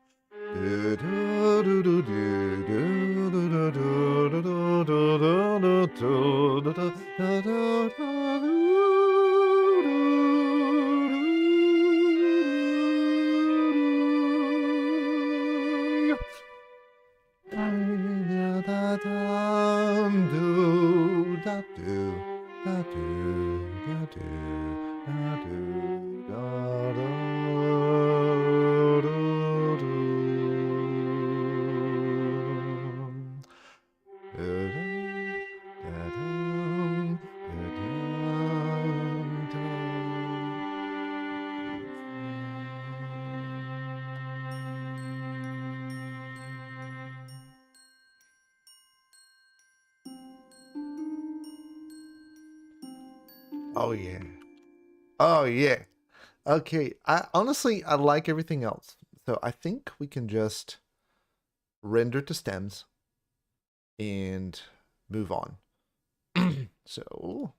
Oh yeah. Oh yeah. Okay. I honestly I like everything else. So I think we can just render to stems and move on. So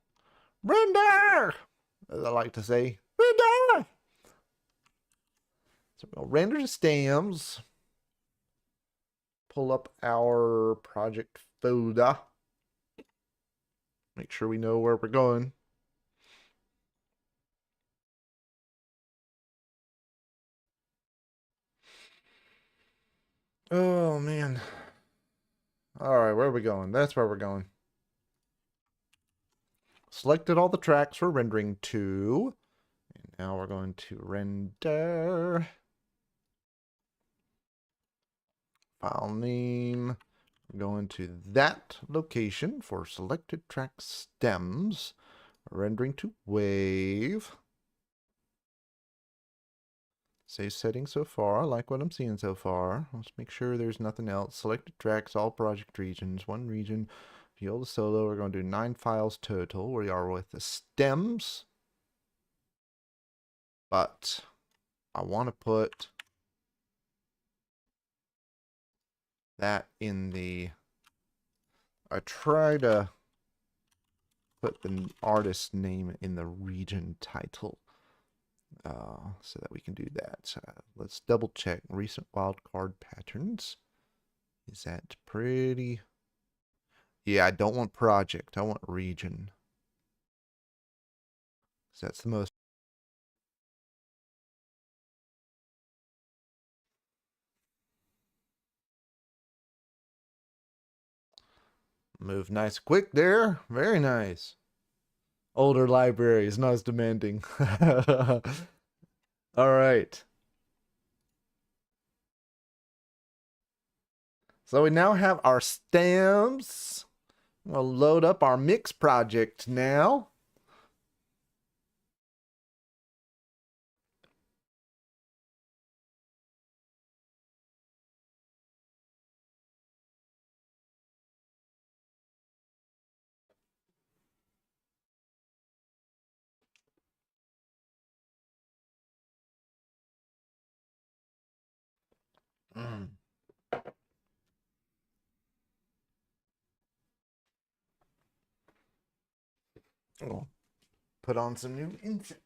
render, as I like to say. Render. So we'll render to stems. Pull up our project folder. Make sure we know where we're going. Oh man. All right, where are we going? That's where we're going. Selected all the tracks we're rendering to. And now we're going to render. File name. We're going to that location for selected track stems. Rendering to wave. Save settings so far. I like what I'm seeing so far. Let's make sure there's nothing else. Selected tracks, all project regions, one region. Viola solo. We're going to do 9 files total. We are with the stems. But I want to put that in the... I try to put the artist name in the region title. So that we can do that. Let's double check recent wildcard patterns. Is that pretty? Yeah, I don't want project. I want region. So that's the most. Move nice quick there. Very nice. Older library is not as demanding. All right. So we now have our stems. We'll load up our mix project now. Mm. Oh, put on some new incense.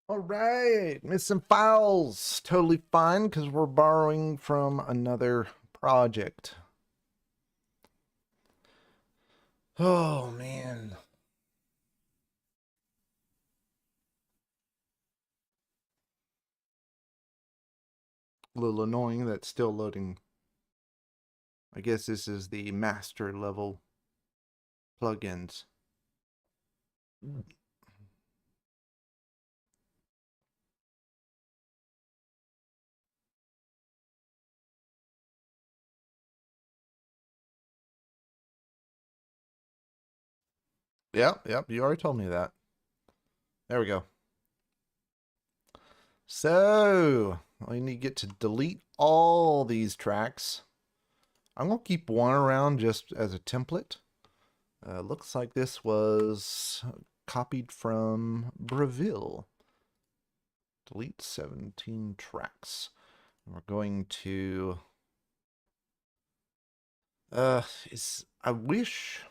All right, missing files. Totally fine because we're borrowing from another project. Oh, man. A little annoying that's still loading. I guess this is the master level plugins. Yep, you already told me that. There we go. So, we need to get to delete all these tracks. I'm going to keep one around just as a template. Looks like this was copied from Breville. Delete 17 tracks. We're going to... I wish...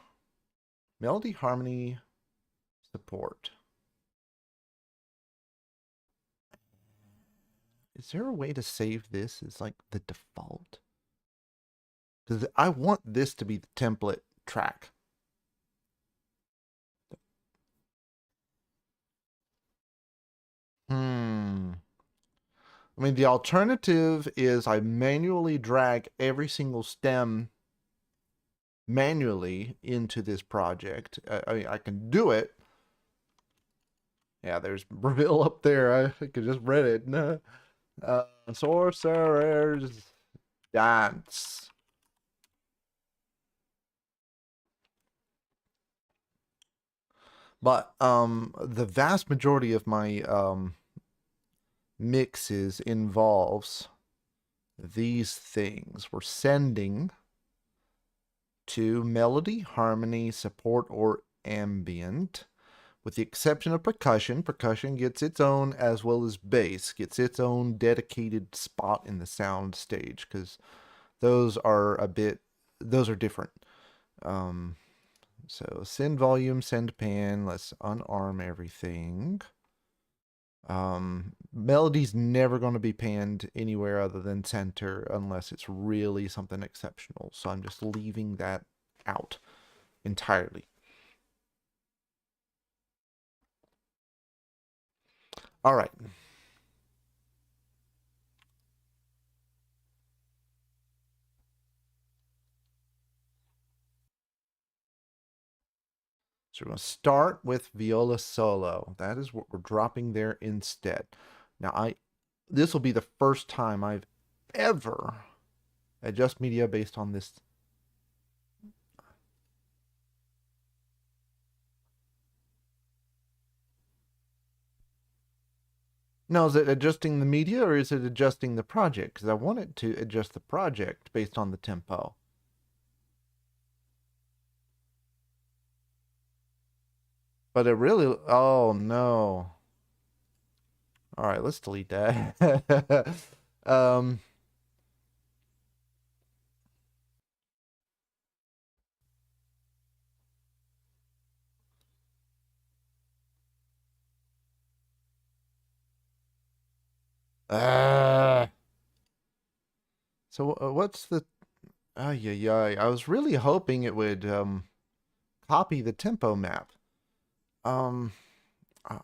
Melody, harmony, support. Is there a way to save this as like the default? Because I want this to be the template track. I mean, the alternative is I manually drag every single stem manually into this project. I mean, I can do it. Yeah, there's reveal up there. I could just read it. No. Sorcerer's Dance. But the vast majority of my mixes involves these things. We're sending to melody, harmony, support, or ambient. With the exception of percussion, percussion gets its own, as well as bass gets its own dedicated spot in the sound stage, because those are different. So send volume, send pan. Let's unarm everything. Melody's never going to be panned anywhere other than center unless it's really something exceptional. So I'm just leaving that out entirely. All right. So we're going to start with viola solo. That is what we're dropping there instead. Now this will be the first time I've ever adjust media based on this. Now, is it adjusting the media or is it adjusting the project? Because I want it to adjust the project based on the tempo. But it really, oh no. All right, let's delete that. um, so what's the, yeah, I was really hoping it would copy the tempo map. Um,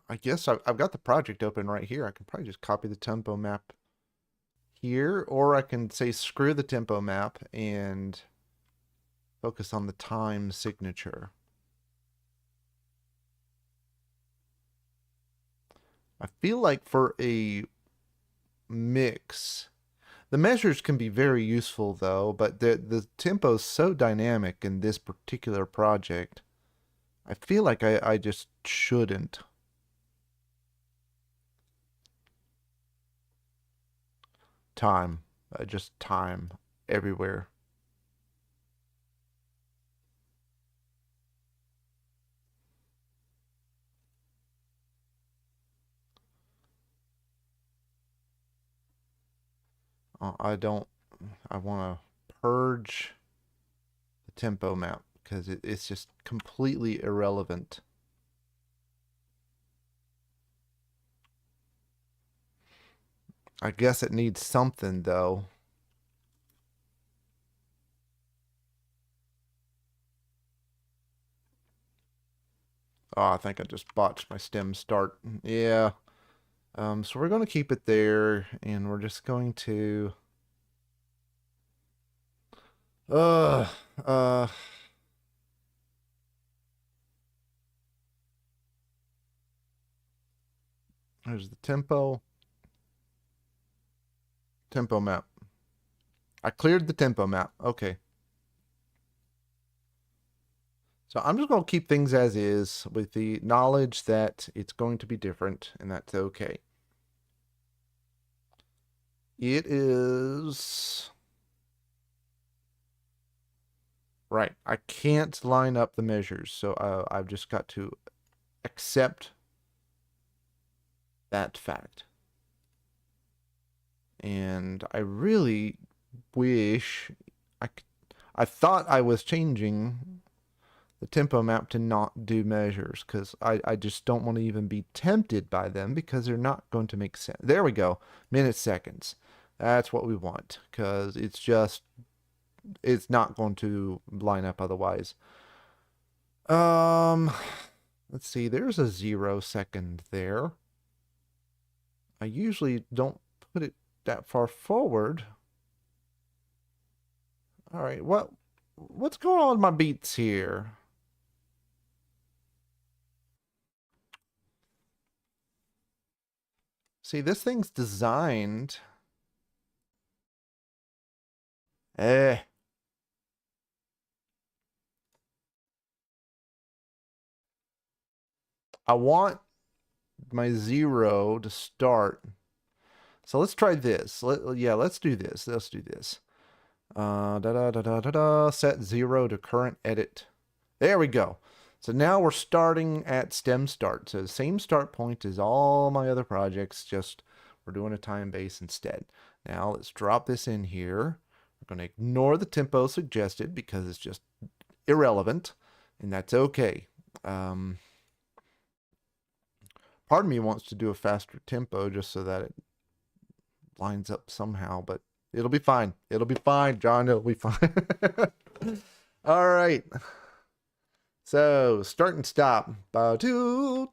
I guess I've got the project open right here. I can probably just copy the tempo map here, or I can say screw the tempo map and focus on the time signature. I feel like for a mix, the measures can be very useful though, but the tempo is so dynamic in this particular project. I feel like I just shouldn't. Time. Just time everywhere. I don't. I want to purge the tempo map because it's just completely irrelevant. I guess it needs something though. Oh, I think I just botched my stem start. Yeah. So we're going to keep it there, and we're just going to... Uh, uh... There's the tempo. Tempo map. I cleared the tempo map. Okay. So I'm just going to keep things as is with the knowledge that it's going to be different, and that's okay. It is... Right. I can't line up the measures, so I've just got to accept that fact. And I really wish I thought I was changing the tempo map to not do measures because I just don't want to even be tempted by them because they're not going to make sense. There we go. Minutes, seconds. That's what we want because it's not going to line up otherwise. Let's see. There's a 0 second there. I usually don't put it that far forward. All right. What's going on with my beats here? See, this thing's designed. I want my 0 to start. So let's try this. Let's do this. Let's do this. Set 0 to current edit. There we go. So now we're starting at stem start. So the same start point as all my other projects, just we're doing a time base instead. Now let's drop this in here. We're going to ignore the tempo suggested because it's just irrelevant, and that's okay. Part of me wants to do a faster tempo just so that it lines up somehow, but it'll be fine. It'll be fine, John. It'll be fine. All right. So start and stop. Do.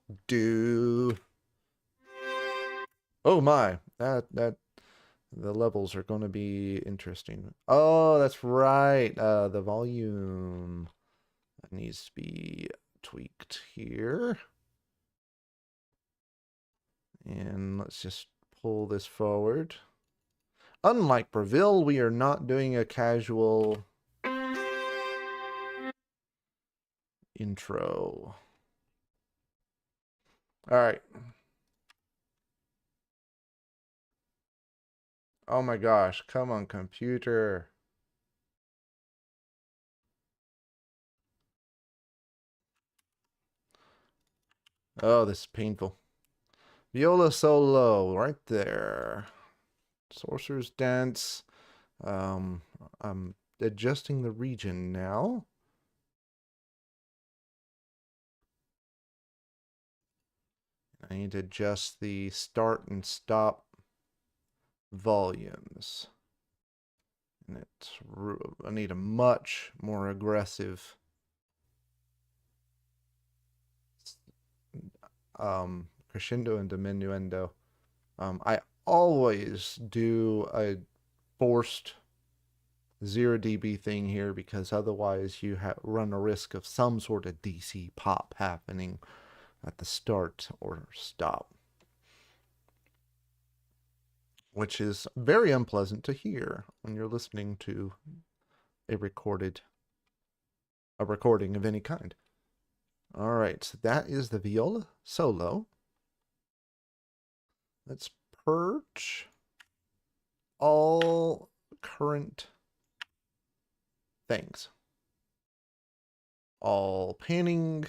Oh my, that the levels are going to be interesting. Oh, that's right. The volume needs to be tweaked here. And let's just pull this forward. Unlike Breville, we are not doing a casual intro. All right. Oh my gosh, come on, computer. Oh, this is painful. Viola solo, right there. Sorcerer's Dance. I'm adjusting the region now. I need to adjust the start and stop volumes. And I need a much more aggressive crescendo and diminuendo. I always do a forced 0 dB thing here because otherwise you run a risk of some sort of DC pop happening at the start or stop, which is very unpleasant to hear when you're listening to a recording of any kind. All right, so that is the viola solo. Let's purge all current things. All panning.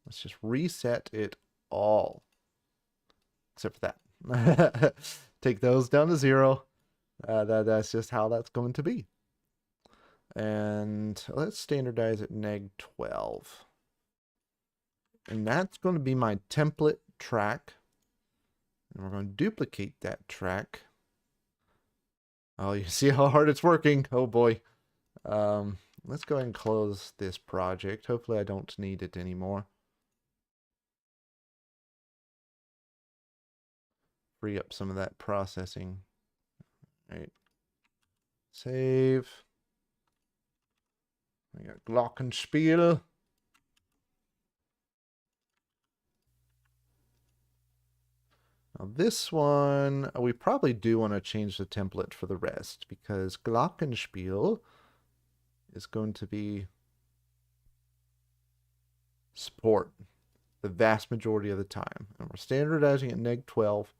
Let's just reset it all. Except for that. Take those down to 0. That's just how that's going to be. And let's standardize it neg 12. And that's going to be my template track. And we're going to duplicate that track. Oh, you see how hard it's working. Oh boy. Let's go ahead and close this project. Hopefully I don't need it anymore. Free up some of that processing. All right. Save. We got Glockenspiel. Now this one, we probably do want to change the template for the rest because Glockenspiel is going to be support the vast majority of the time. And we're standardizing at neg 12.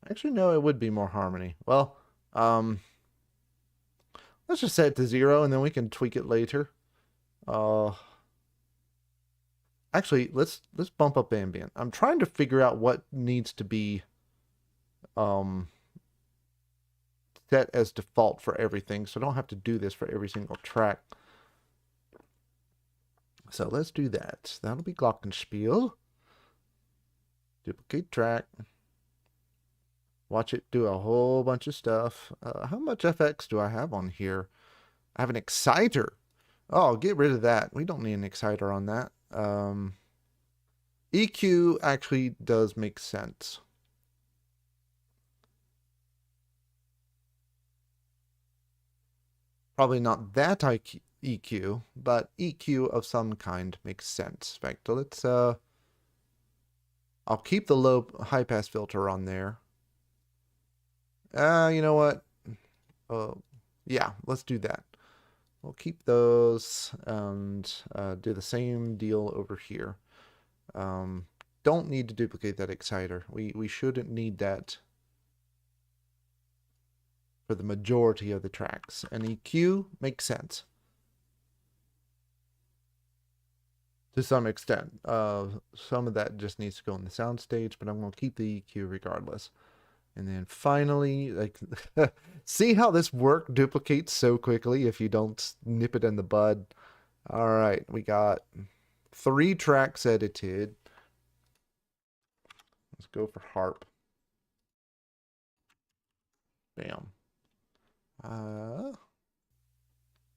Actually, no, it would be more harmony. Well, let's just set it to 0 and then we can tweak it later. Actually, let's bump up ambient. I'm trying to figure out what needs to be set as default for everything, so I don't have to do this for every single track. So let's do that. That'll be glockenspiel. Duplicate track. Watch it do a whole bunch of stuff. How much FX do I have on here? I have an exciter. Oh, get rid of that. We don't need an exciter on that. EQ actually does make sense. Probably not that EQ, but EQ of some kind makes sense. In fact, let's I'll keep the low high pass filter on there. You know what? Yeah, let's do that. We'll keep those and do the same deal over here. Don't need to duplicate that exciter. We shouldn't need that for the majority of the tracks. And EQ makes sense to some extent. Some of that just needs to go in the sound stage, but I'm going to keep the EQ regardless. And then finally, like, see how this work duplicates so quickly if you don't nip it in the bud. All right, we got 3 tracks edited. Let's go for harp. Bam.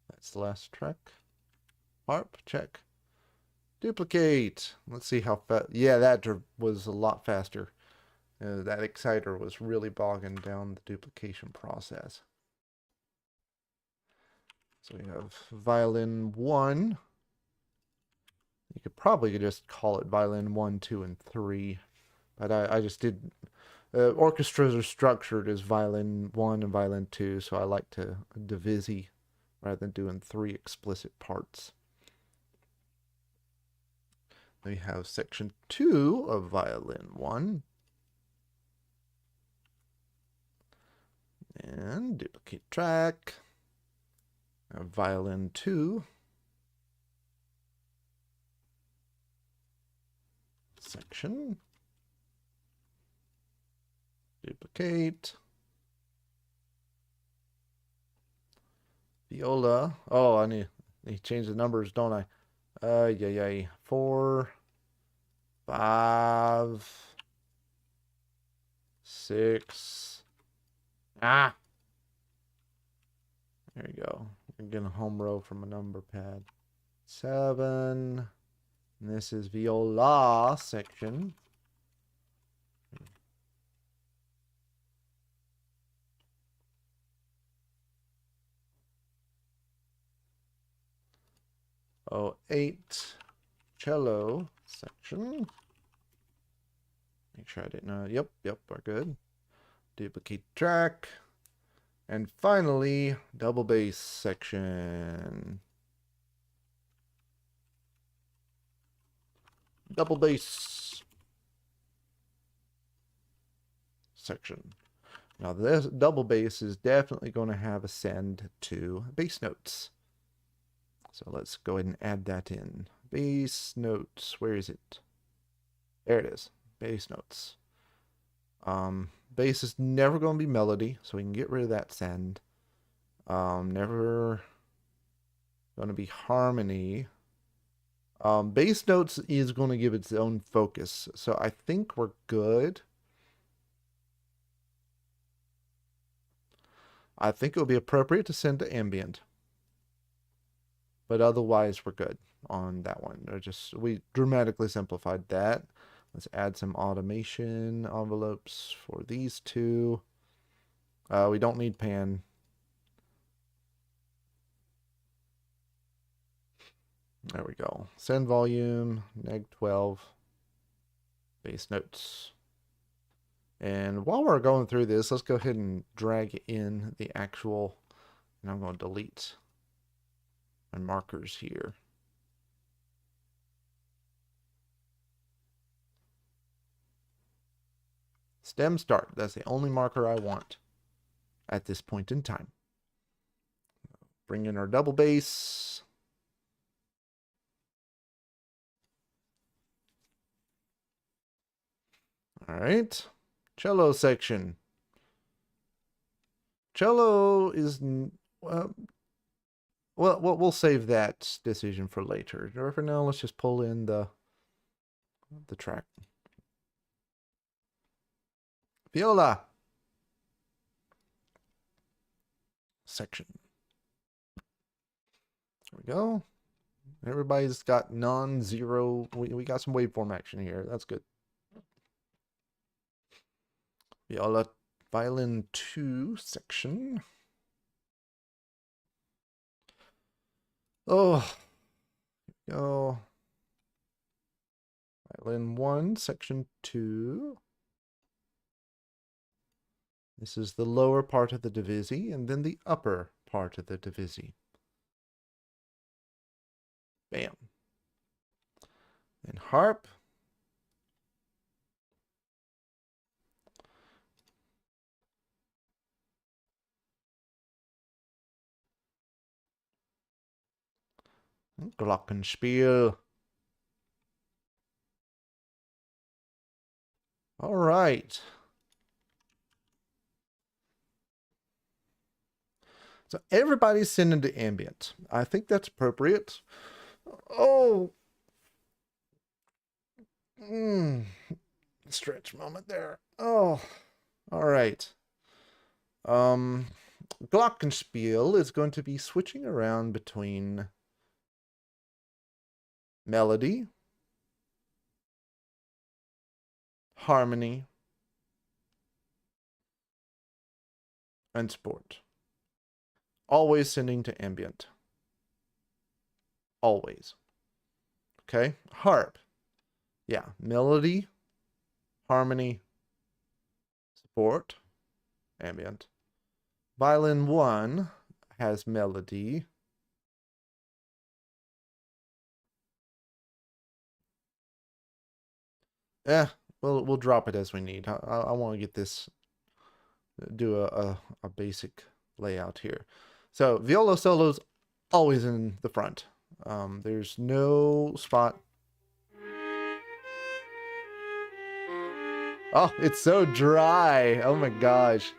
That's the last track. Harp, check. Duplicate. Let's see how fast. Yeah, that was a lot faster. That exciter was really bogging down the duplication process. So we have violin 1. You could probably just call it violin 1, 2, and 3. But I just did. Orchestras are structured as violin 1 and violin 2, so I like to divisi rather than doing 3 explicit parts. Then we have section 2 of violin 1. And duplicate track. Violin 2. Section. Duplicate. Viola. Oh, I need to change the numbers, don't I? Yeah. 4, 5, 6. Ah. There you go. I'm getting a home row from a number pad. 7. And this is viola section. Oh, 8. Cello section. Make sure I didn't know. Yep, we're good. Duplicate track. And finally, double bass section. Double bass section. Now this double bass is definitely going to have a send to bass notes. So let's go ahead and add that in. Bass notes, where is it? There it is, bass notes. Bass is never going to be melody, so we can get rid of that send. Never going to be harmony. Bass notes is going to give its own focus, so I think we're good. I think it would be appropriate to send to ambient, but otherwise we're good on that one. We dramatically simplified that. Let's add some automation envelopes for these 2. We don't need pan. There we go. Send volume, -12, bass notes. And while we're going through this, let's go ahead and drag in the actual, and I'm going to delete my markers here. Stem start, that's the only marker I want at this point in time. Bring in our double bass. All right, cello section. Cello is well, we'll save that decision for later. Or for now, let's just pull in the track. Viola section. There we go. Everybody's got non-zero. We got some waveform action here. That's good. Viola violin 2 section. Oh, go. Violin 1 section 2. This is the lower part of the divisi, and then the upper part of the divisi. Bam. And harp. Glockenspiel. All right. So everybody's sending to ambient. I think that's appropriate. Oh. Stretch moment there. Oh. All right. Glockenspiel is going to be switching around between melody, harmony, and sport. Always sending to ambient. Always. Okay? Harp. Yeah. Melody, harmony, sport, ambient. Violin 1 has melody. We'll drop it as we need. I want to get this, do a basic layout here. So viola solo's always in the front. There's no spot. Oh, it's so dry. Oh my gosh.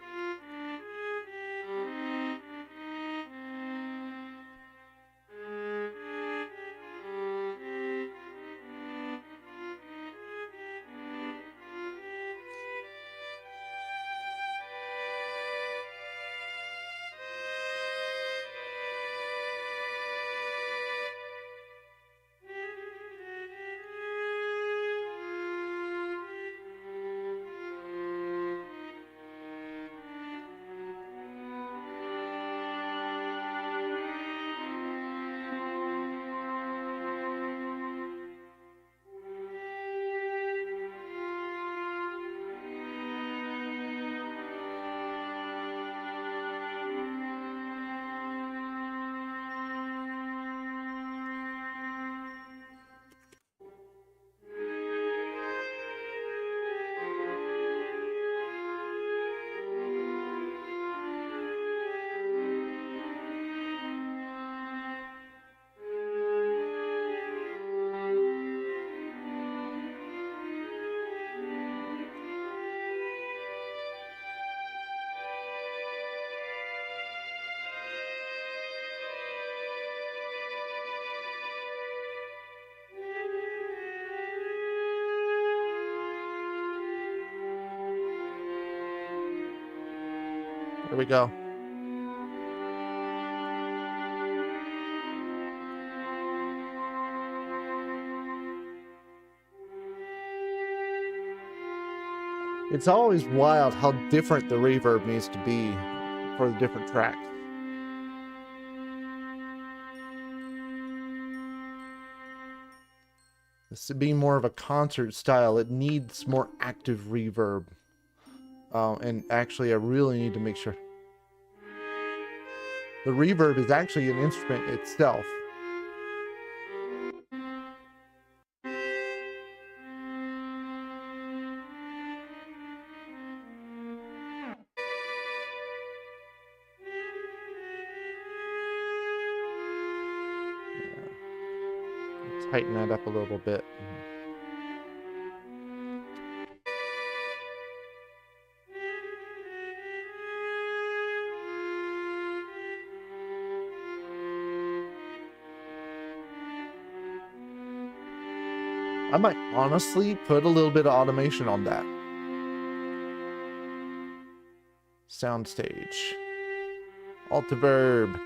There we go. It's always wild how different the reverb needs to be for the different tracks. This to be more of a concert style, it needs more active reverb. And actually, I really need to make sure. The reverb is actually an instrument itself. Yeah. Tighten that up a little bit. I might honestly put a little bit of automation on that. Soundstage. Alt-verb.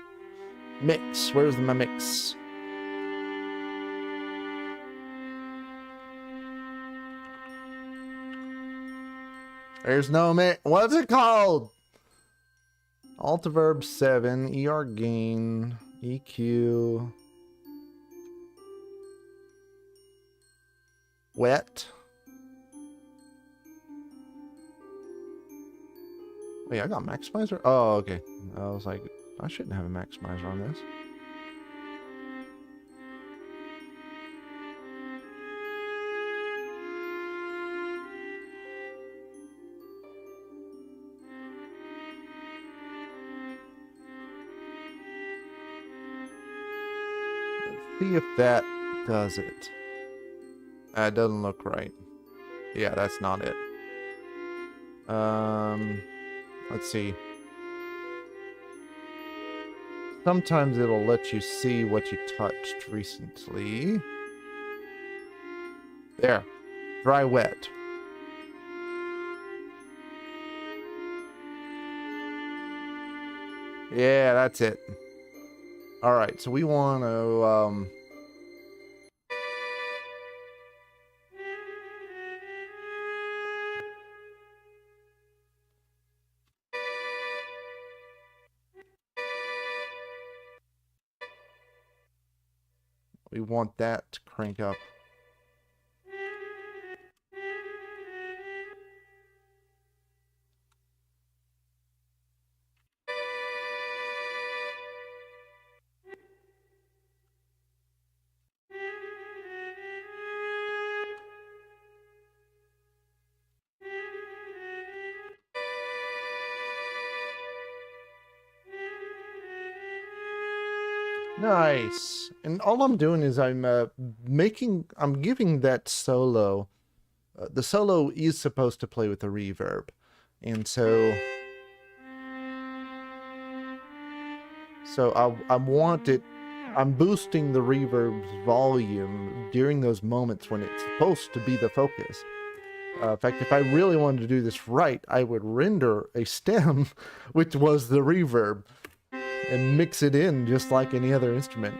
Mix. Where's my mix? There's no mix. What's it called? Alt-verb 7. ER gain. EQ. Wet. Wait, I got maximizer? Oh, okay. I was like, I shouldn't have a maximizer on this. Let's see if that does it. It doesn't look right. Yeah, that's not it. Let's see. Sometimes it'll let you see what you touched recently. There. Dry wet. Yeah, that's it. Alright, so we want to, we want that to crank up. Nice. And all I'm doing is I'm giving that solo. The solo is supposed to play with the reverb. And so I'm boosting the reverb's volume during those moments when it's supposed to be the focus. In fact, if I really wanted to do this right, I would render a stem, which was the reverb, and mix it in just like any other instrument.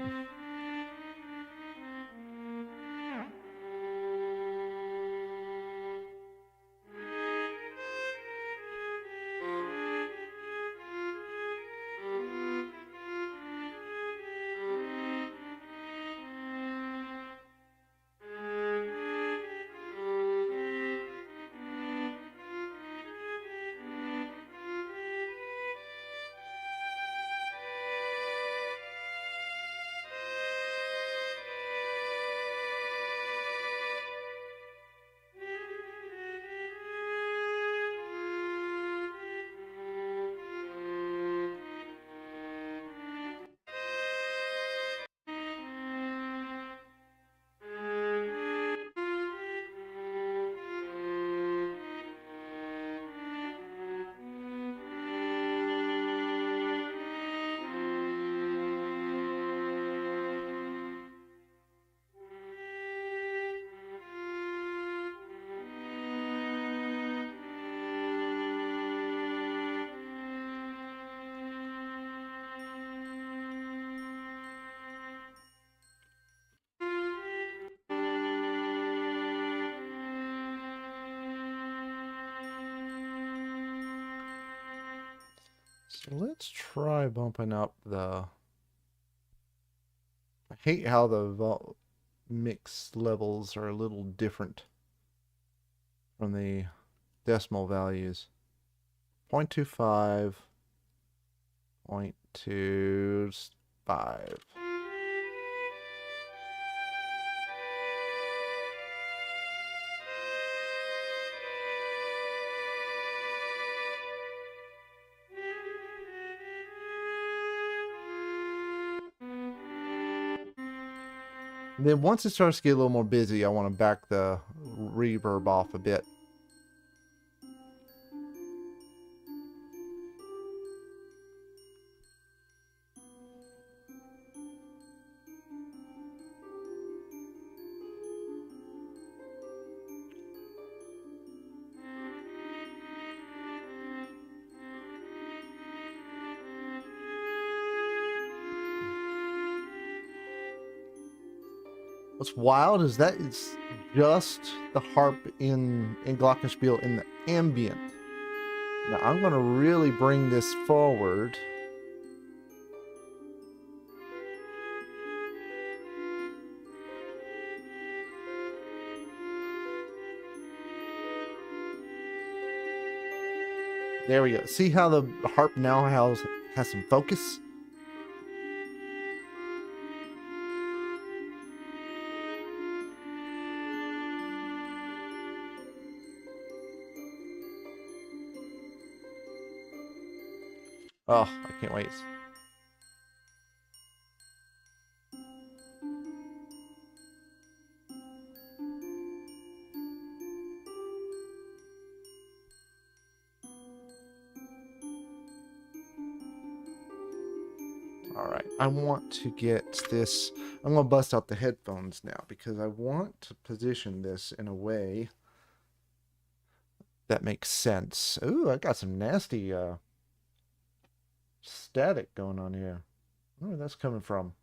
So let's try bumping up the... I hate how the mix levels are a little different from the decimal values. 0.25, 0.25. Then once it starts to get a little more busy, I want to back the reverb off a bit. What's wild is that it's just the harp in Glockenspiel in the ambient. Now I'm going to really bring this forward. There we go. See how the harp now has some focus? Oh, I can't wait. Alright, I want to get this... I'm going to bust out the headphones now because I want to position this in a way that makes sense. Ooh, I got some nasty static going on here. I wonder where that's coming from.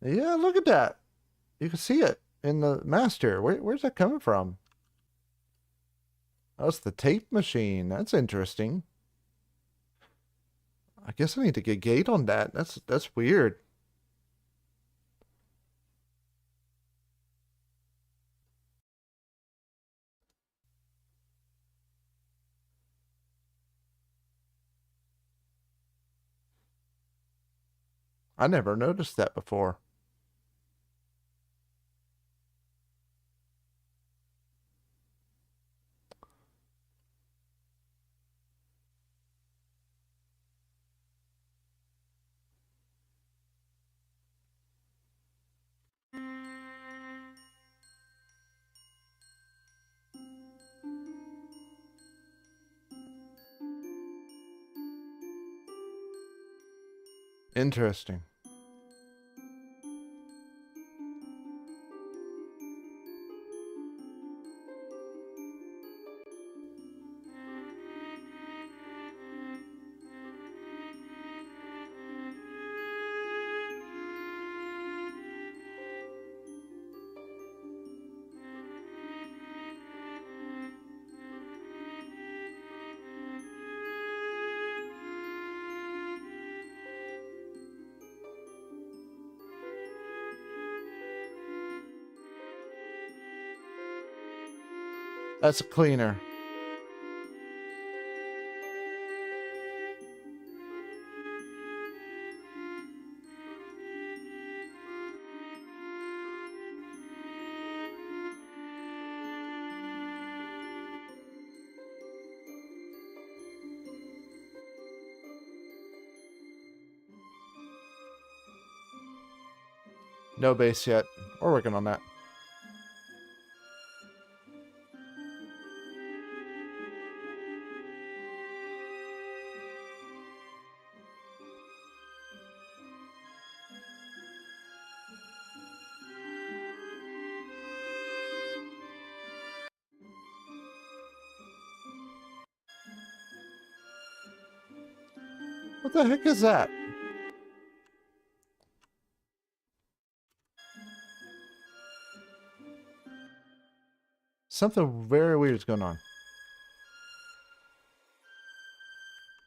Yeah, look at that. You can see it in the master. Where's that coming from? Oh, it's the tape machine. That's interesting. I guess I need to get gate on that. That's weird. I never noticed that before. Interesting. That's a cleaner. No bass yet. We're working on that. What the heck is that? Something very weird is going on.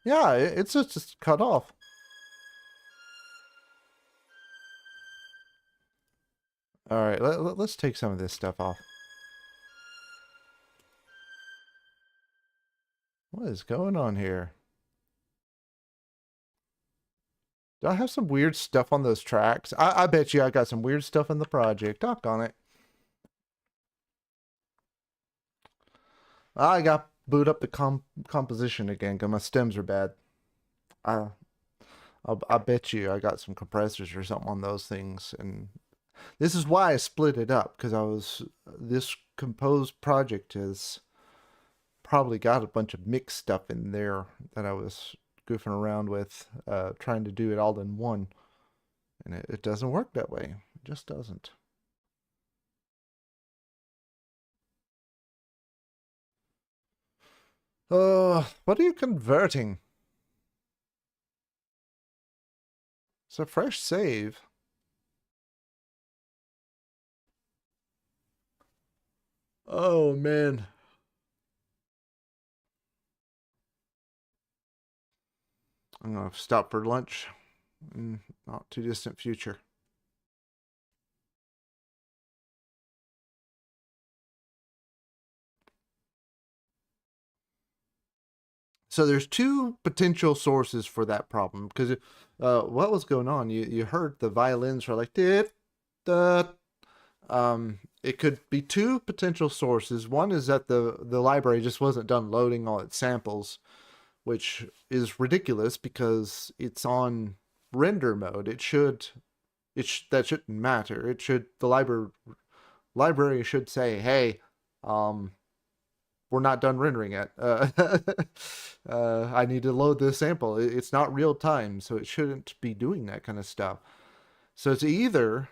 Yeah, it's just cut off. Alright, let's take some of this stuff off. What is going on here? Do I have some weird stuff on those tracks? I bet you I got some weird stuff in the project. Doggone it. I got boot up the composition again because my stems are bad. I bet you I got some compressors or something on those things, and this is why I split it up because this composed project has probably got a bunch of mixed stuff in there that I was goofing around with, trying to do it all in one, and it doesn't work that way. It just doesn't. What are you converting? It's a fresh save. Oh man. I'm gonna stop for lunch in not too distant future. So there's two potential sources for that problem because what was going on? You heard the violins were like dit, da. It could be two potential sources. One is that the library just wasn't done loading all its samples, which is ridiculous because it's on render mode. That shouldn't matter. It should the library should say, hey, um, we're not done rendering yet. I need to load this sample. It's not real time, so it shouldn't be doing that kind of stuff. So it's either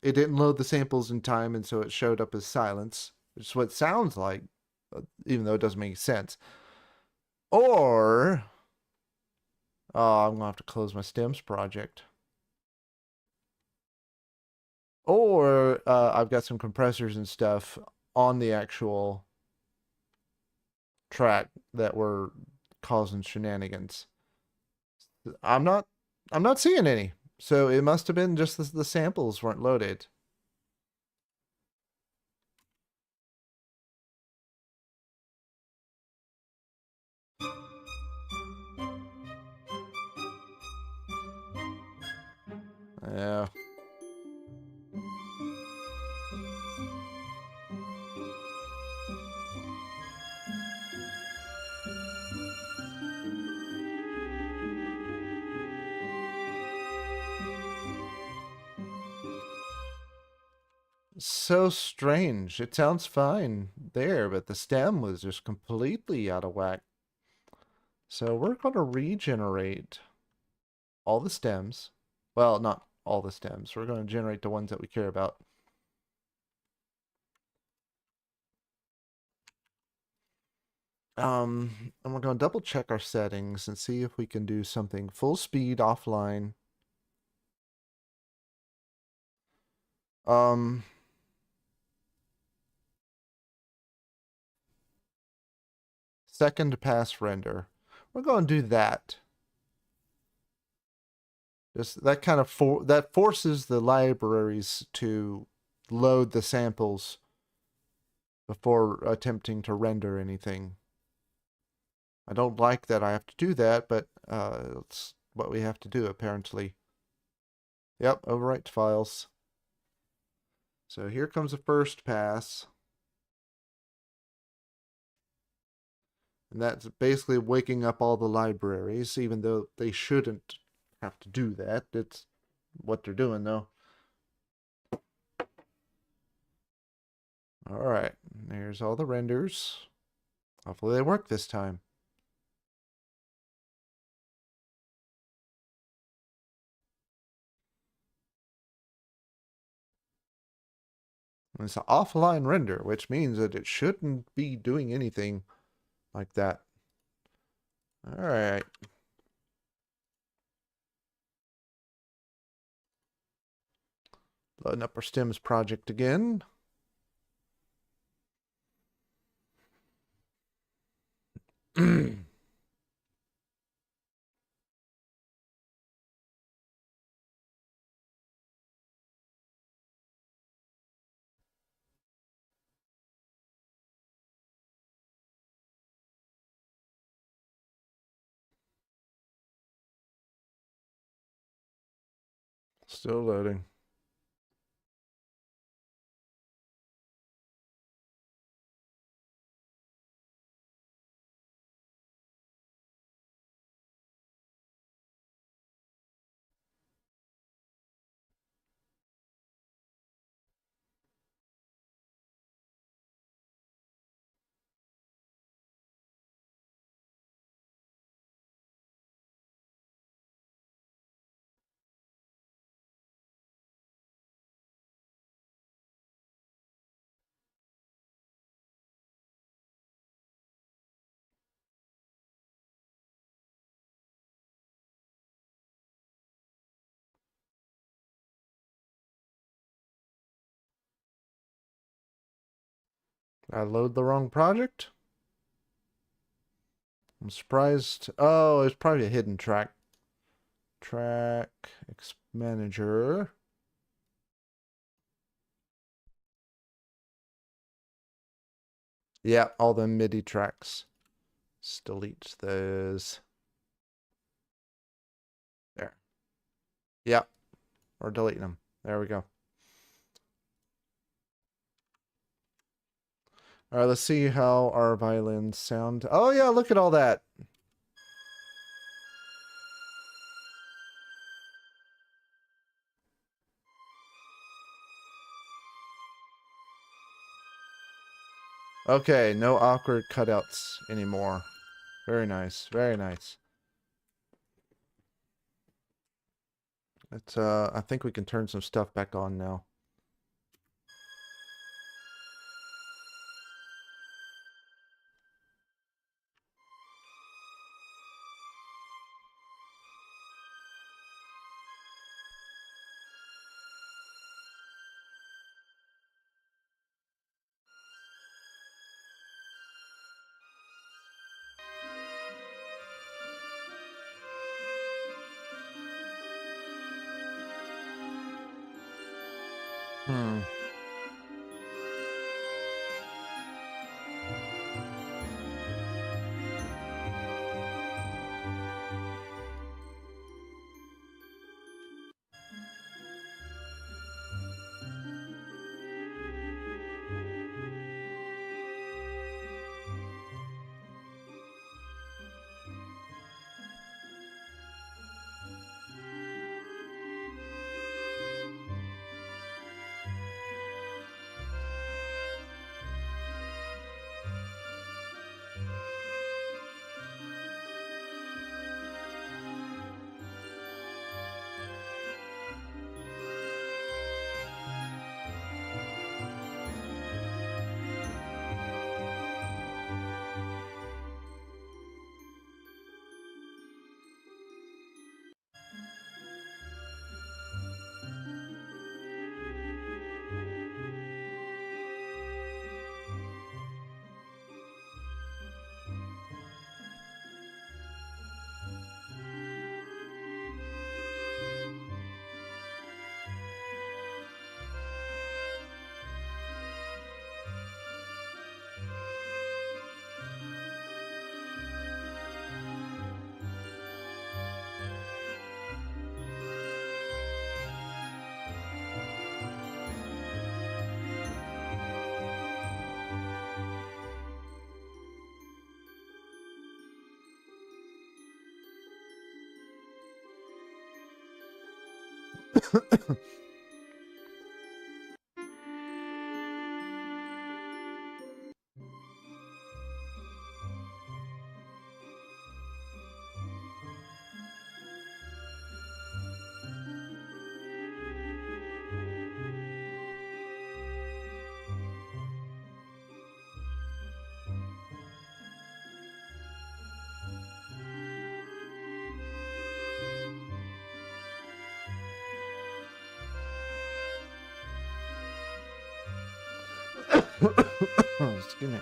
it didn't load the samples in time, and so it showed up as silence, which is what it sounds like, even though it doesn't make sense. Or, I'm gonna have to close my stems project. Or I've got some compressors and stuff on the actual track that were causing shenanigans. I'm not I'm not seeing any. So it must have been just the samples weren't loaded. Yeah. So strange. It sounds fine there, but the stem was just completely out of whack. So we're going to regenerate all the stems. Well, not all the stems. We're going to generate the ones that we care about. And we're going to double check our settings and see if we can do something full speed offline. Um, Second pass render. We're going to do that. Just that kind of that forces the libraries to load the samples before attempting to render anything. I don't like that I have to do that, but it's what we have to do apparently. Yep, overwrite files. So here comes the first pass. And that's basically waking up all the libraries, even though they shouldn't have to do that. It's what they're doing, though. All right, there's all the renders. Hopefully they work this time. And it's an offline render, which means that it shouldn't be doing anything like that. All right. Loading up our stems project again. Still loading. I load the wrong project? I'm surprised. Oh, it's probably a hidden track. Track manager. Yeah, all the MIDI tracks. Let's delete those. There. Yeah, or deleting them. There we go. All right, let's see how our violins sound. Oh yeah, look at all that. Okay, no awkward cutouts anymore. Very nice, very nice. It's I think we can turn some stuff back on now. Hmm. Excuse me.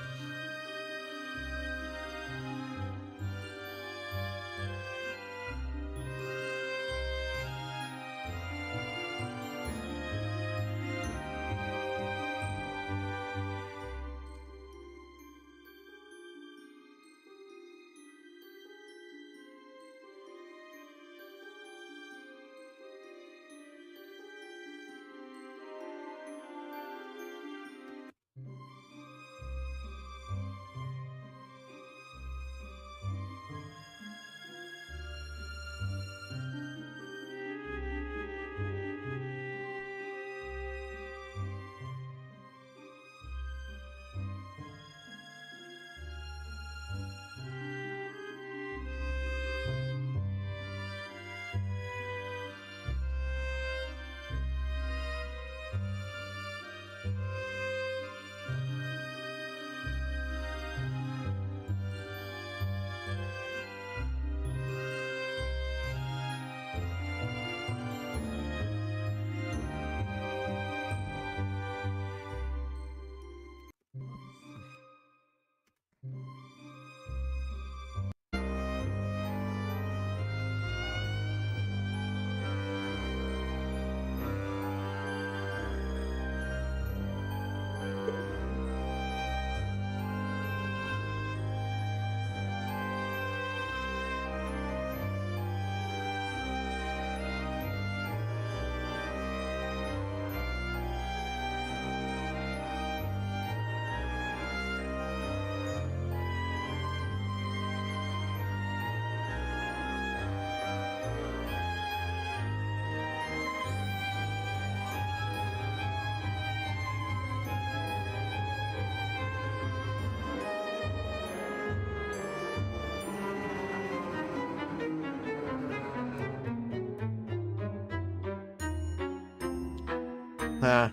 Ah.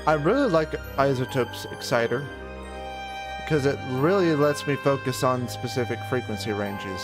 I really like Isotope's Exciter because it really lets me focus on specific frequency ranges.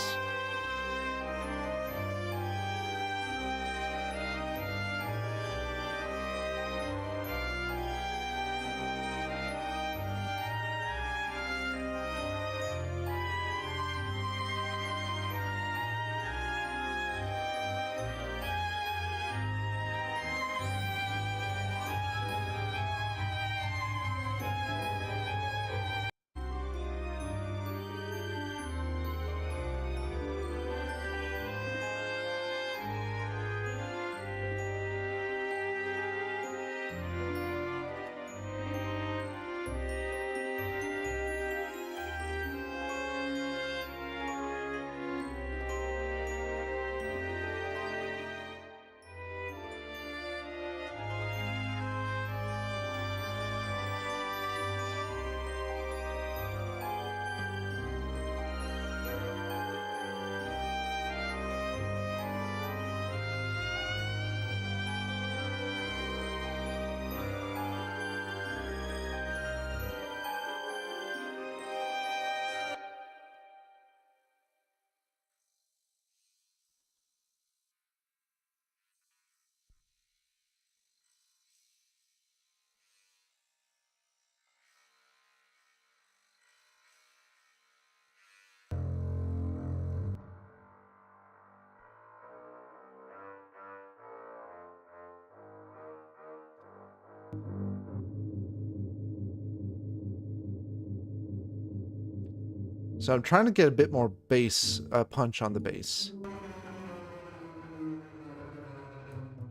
So I'm trying to get a bit more bass punch on the bass.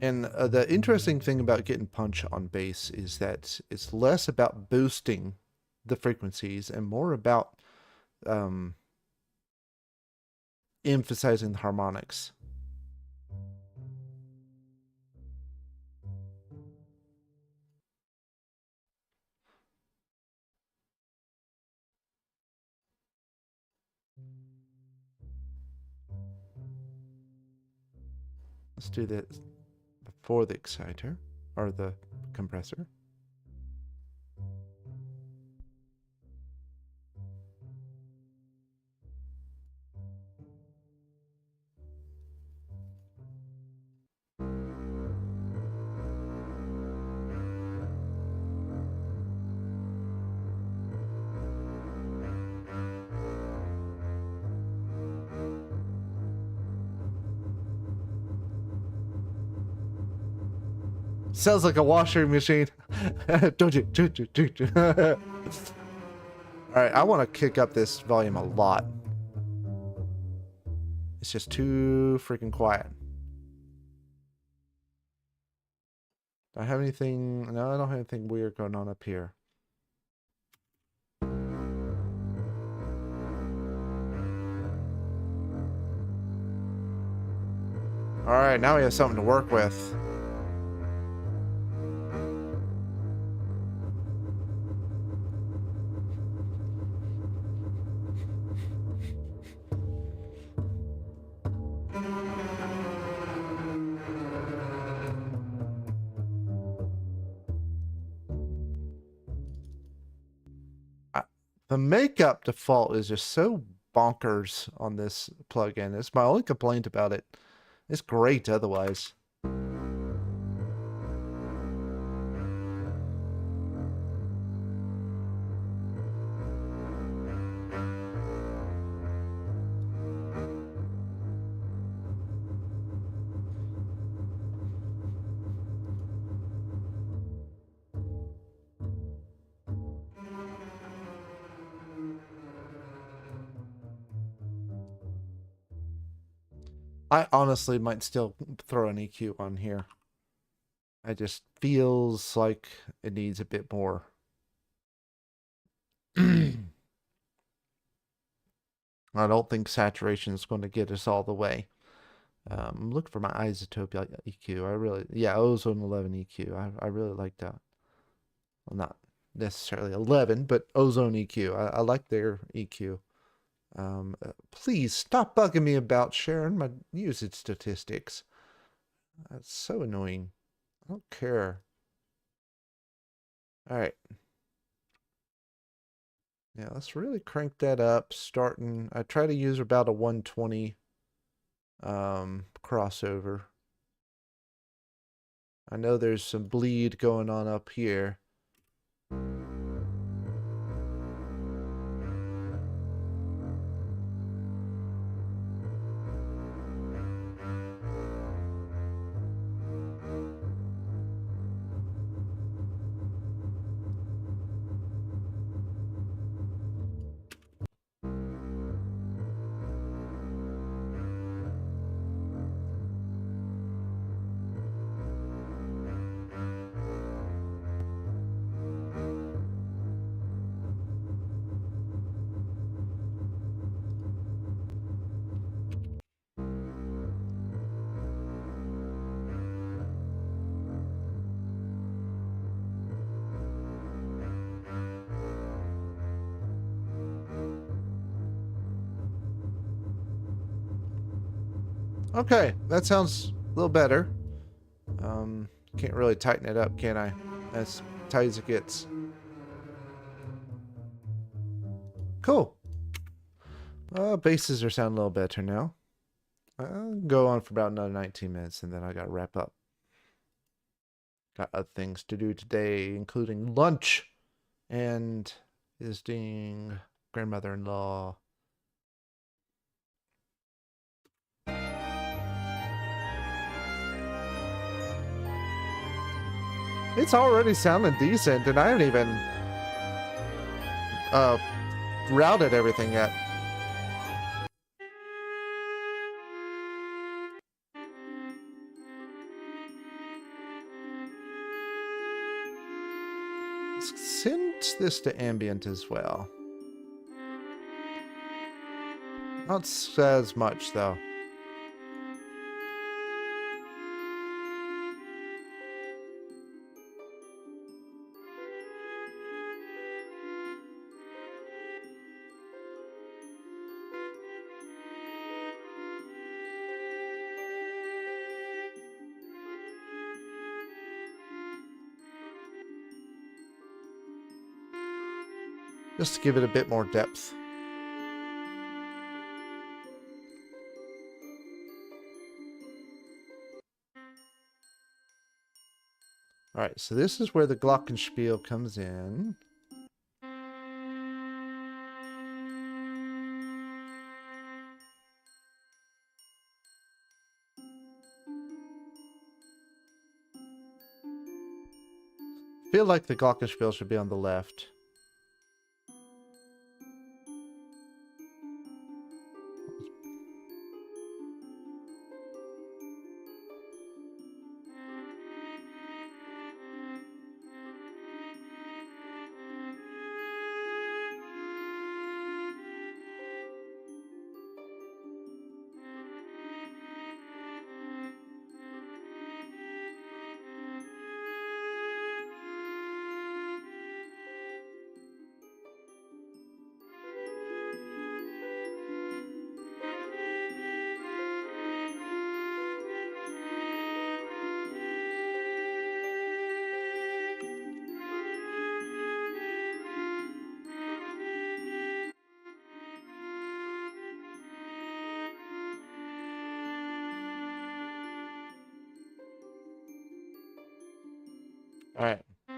And the interesting thing about getting punch on bass is that it's less about boosting the frequencies and more about emphasizing the harmonics. Let's do that before the exciter or the compressor. Sounds like a washing machine. Don't you? All right, I want to kick up this volume a lot. It's just too freaking quiet. Do I have anything? No, I don't have anything weird going on up here. All right, now we have something to work with. The makeup default is just so bonkers on this plugin. It's my only complaint about it. It's great otherwise. I honestly might still throw an EQ on here. It just feels like it needs a bit more. I don't think saturation is going to get us all the way. Look for my isotope EQ. Ozone 11 EQ. I really like that. Well, not necessarily 11, but Ozone EQ. I like their EQ. Please stop bugging me about sharing my usage statistics. That's so annoying. I don't care. All right. Yeah, let's really crank that up. Starting, I try to use about a 120 crossover. I know there's some bleed going on up here. Okay, that sounds a little better. Can't really tighten it up, can I? As tight as it gets. Cool. Basses are sounding a little better now. I'll go on for about another 19 minutes and then I gotta wrap up. Got other things to do today, including lunch and visiting grandmother-in-law. It's already sounding decent, and I haven't even routed everything yet. Let's send this to ambient as well. Not as much, though. Just to give it a bit more depth. Alright, so this is where the glockenspiel comes in. I feel like the glockenspiel should be on the left. Alright. I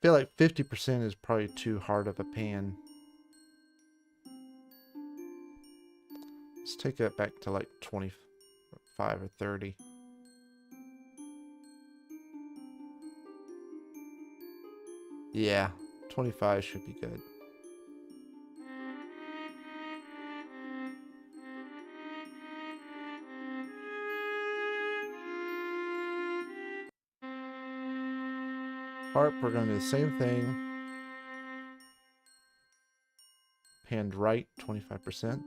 feel like 50% is probably too hard of a pan. Let's take that back to like 25 or 30. Yeah, 25 should be good. Harp, we're going to do the same thing. Panned right, 25%.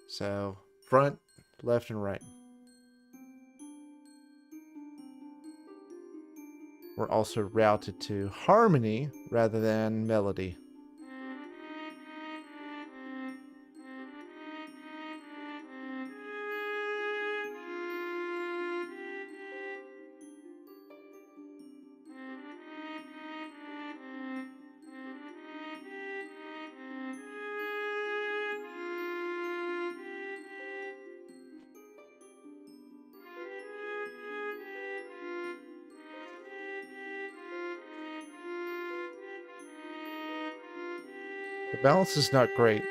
So, front, left, and right. were also routed to harmony rather than melody. The balance is not great.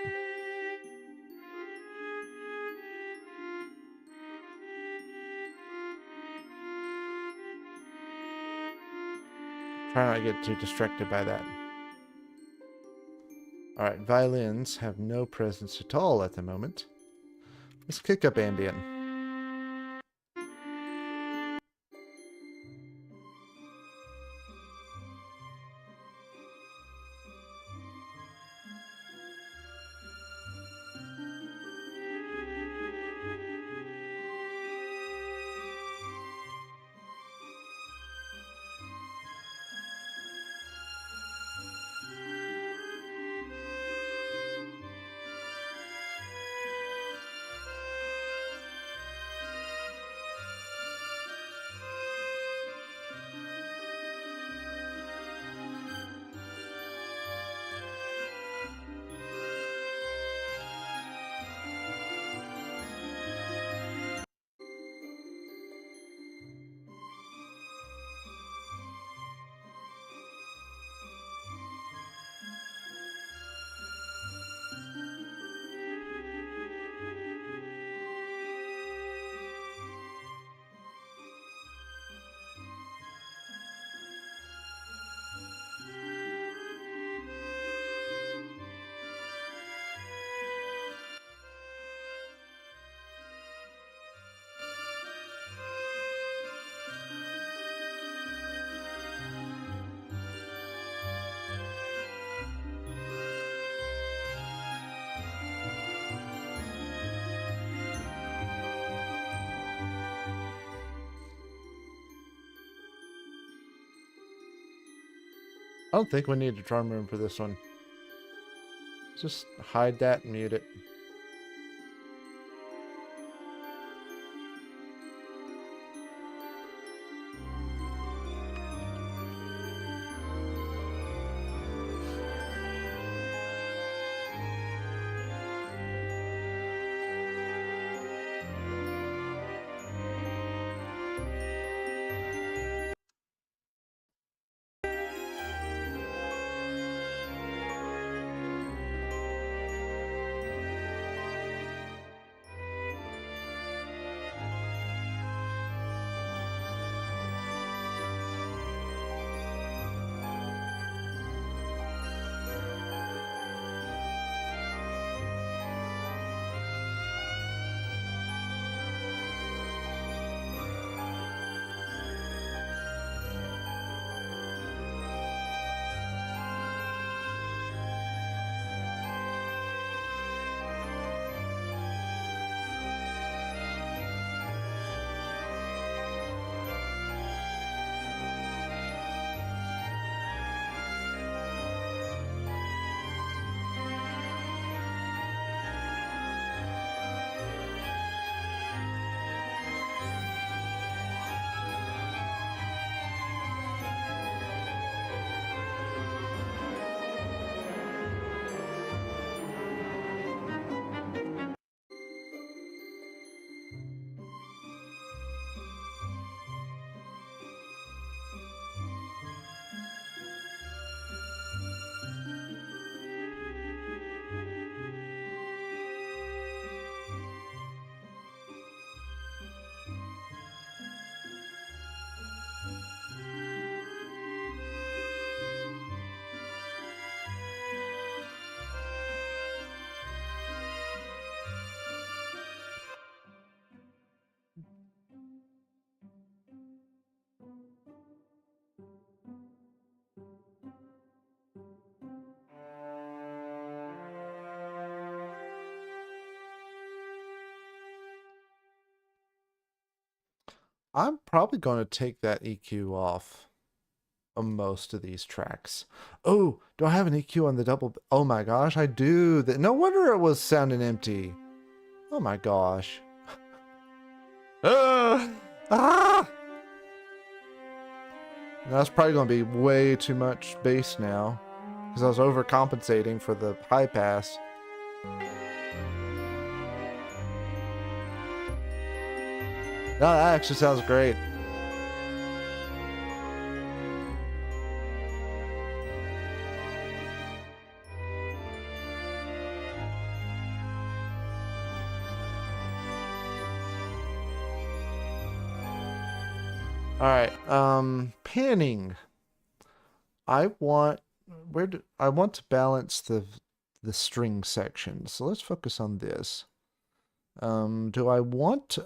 Try not to get too distracted by that. Alright, violins have no presence at all at the moment. Let's kick up ambient. I don't think we need a drum room for this one. Just hide that and mute it. I'm probably going to take that EQ off. most of these tracks. Oh, do I have an EQ on the double? Oh my gosh, I do. No wonder it was sounding empty. Oh my gosh. Ah! That's probably going to be way too much bass now, because I was overcompensating for the high pass. No, that actually sounds great. All right, panning. I want to balance the string section. So let's focus on this. Do I want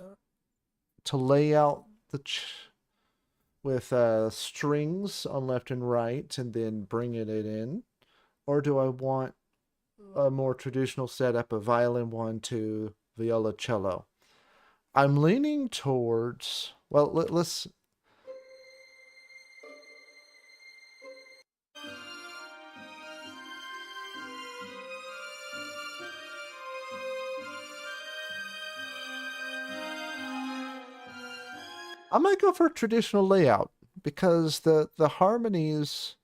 to lay out with strings on left and right and then bring it in, or do I want a more traditional setup of violin 1, 2, viola, cello? I'm leaning towards, well, let's I might go for a traditional layout because the harmonies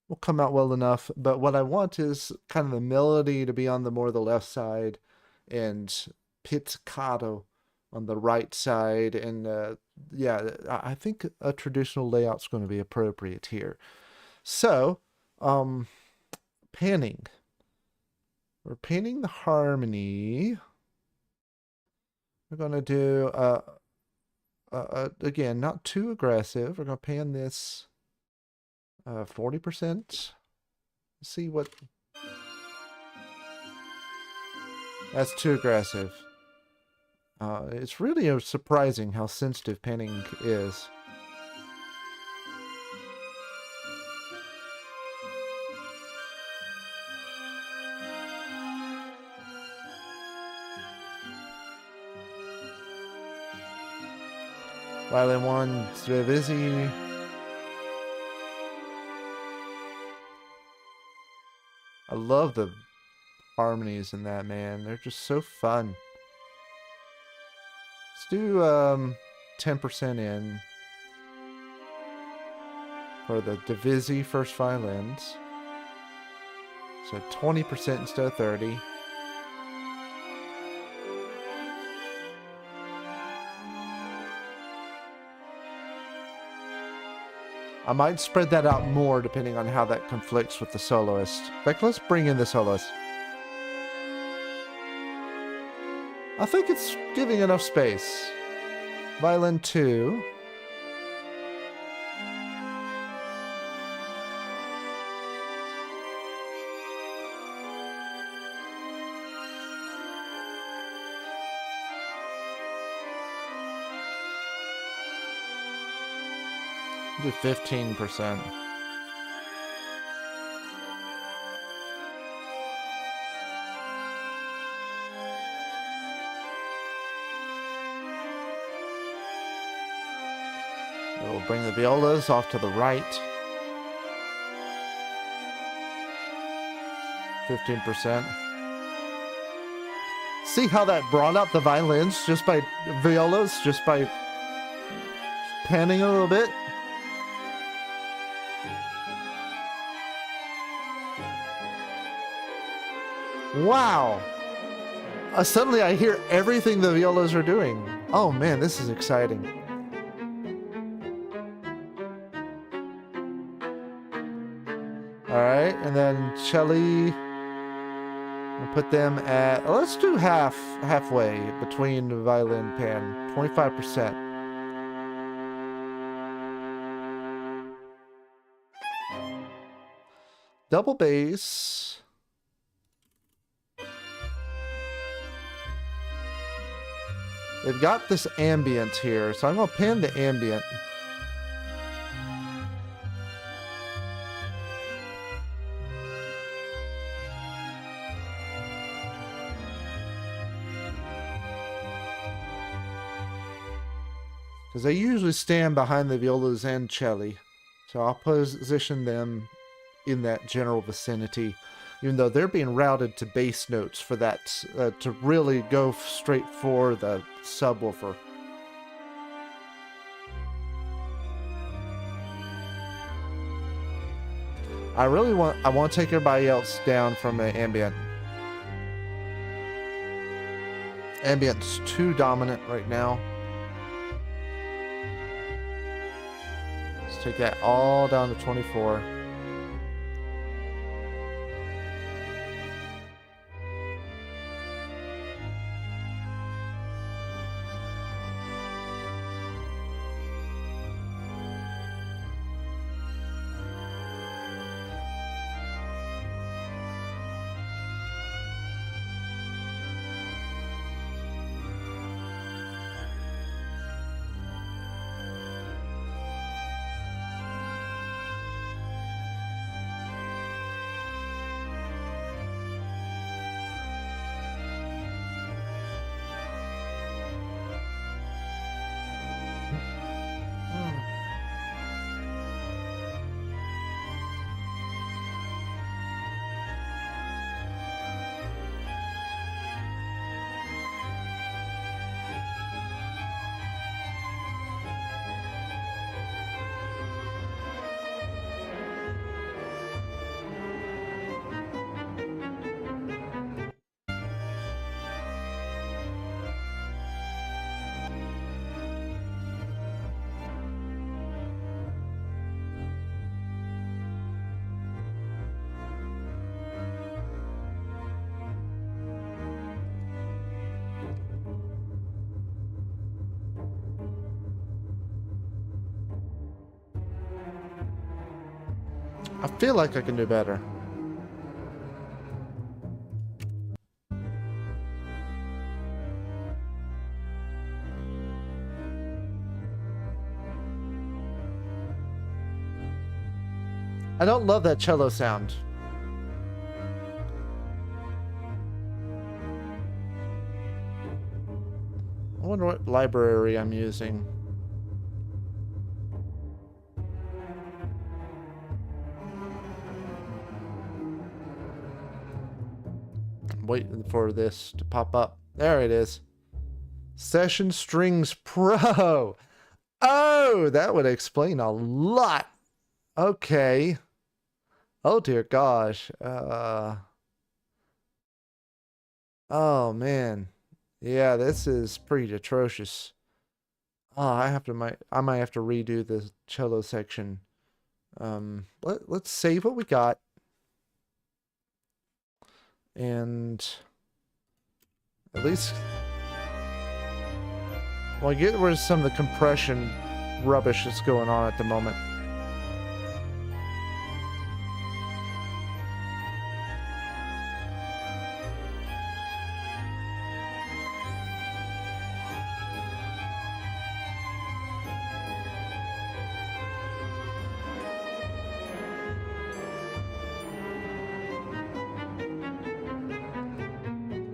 will come out well enough, but what I want is kind of the melody to be on the more the left side and pizzicato on the right side. And yeah, I think a traditional layout's going to be appropriate here. So, panning. We're panning the harmony. We're going to do again, not too aggressive. We're going to pan this 40%. See what... That's too aggressive. It's really surprising how sensitive panning is. Violin 1, busy. I love the harmonies in that, man. They're just so fun. Let's do 10% in for the Divisi first violins. So 20% instead of 30. I might spread that out more depending on how that conflicts with the soloist. In fact, let's bring in the soloist. I think it's giving enough space. Violin 2. Do 15%. We'll bring the violas off to the right. 15%. See how that brought out the violins just by violas, just by panning a little bit? Wow! Suddenly I hear everything the violas are doing. Oh man, this is exciting. Alright, and then cello, we'll put them at, let's do halfway between the violin pan, 25%. Double bass. They've got this ambient here, so I'm going to pan the ambient. Because they usually stand behind the violas and cello. So I'll position them in that general vicinity, even though they're being routed to bass notes for that, to really go straight for the subwoofer. I want to take everybody else down from the ambient. Ambient's too dominant right now. Let's take that all down to 24. I feel like I can do better. I don't love that cello sound. I wonder what library I'm using. I'm waiting for this to pop up. There it is. Session Strings Pro. Oh, that would explain a lot. Okay. Oh dear gosh. Oh man. Yeah, this is pretty atrocious. Oh, I might have to redo the cello section. Let's save what we got. And at least well, get rid of some of the compression rubbish that's going on at the moment.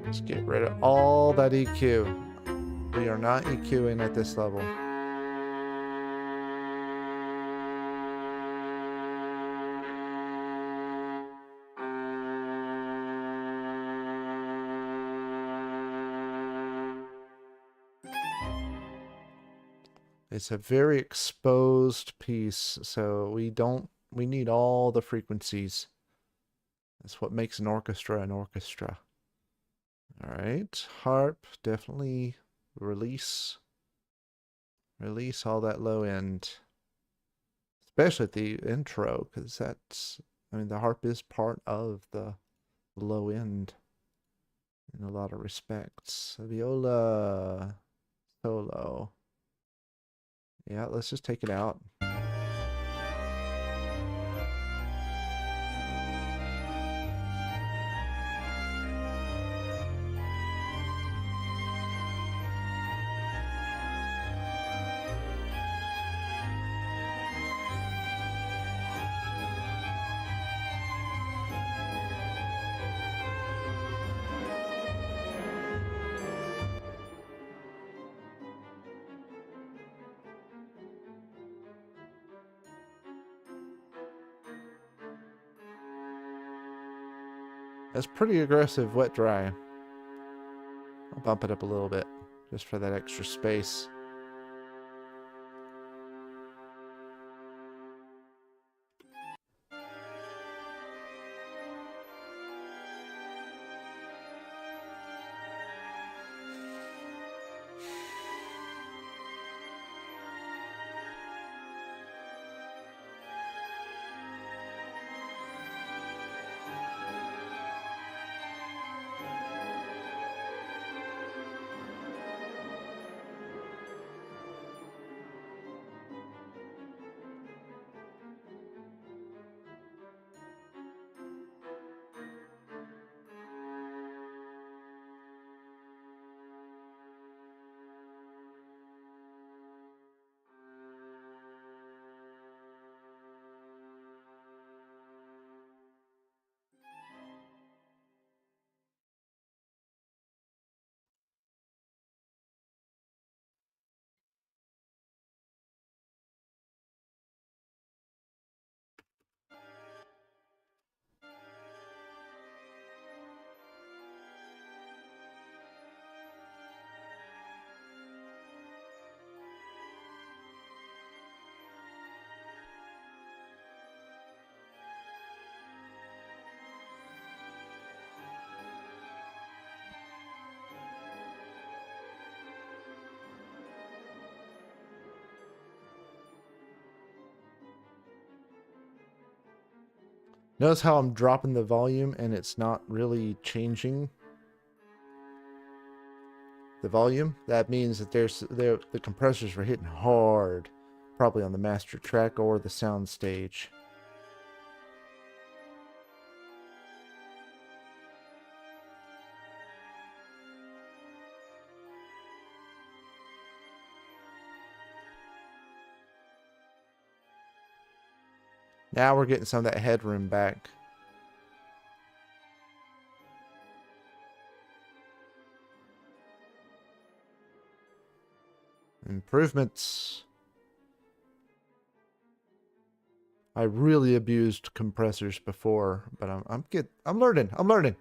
Let's get rid of all that EQ. We are not EQing at this level. It's a very exposed piece, so we need all the frequencies. That's what makes an orchestra an orchestra. All right, harp, definitely release all that low end, especially at the intro, because I mean, the harp is part of the low end in a lot of respects. Viola solo. Yeah, let's just take it out. That's pretty aggressive wet dry. I'll bump it up a little bit just for that extra space. Notice how I'm dropping the volume and it's not really changing the volume? That means that the compressors were hitting hard, probably on the master track or the sound stage. Now we're getting some of that headroom back. Improvements. I really abused compressors before, but I'm learning. I'm learning.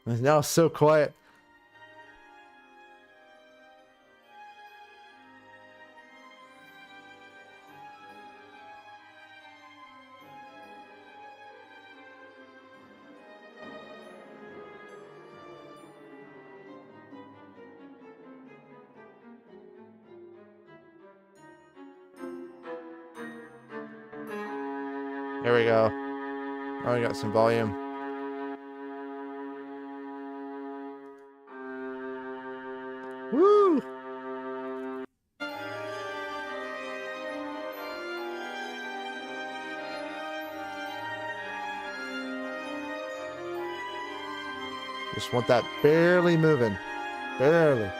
And now it's so quiet. There we go. Now we got some volume. Woo! Just want that barely moving. Barely.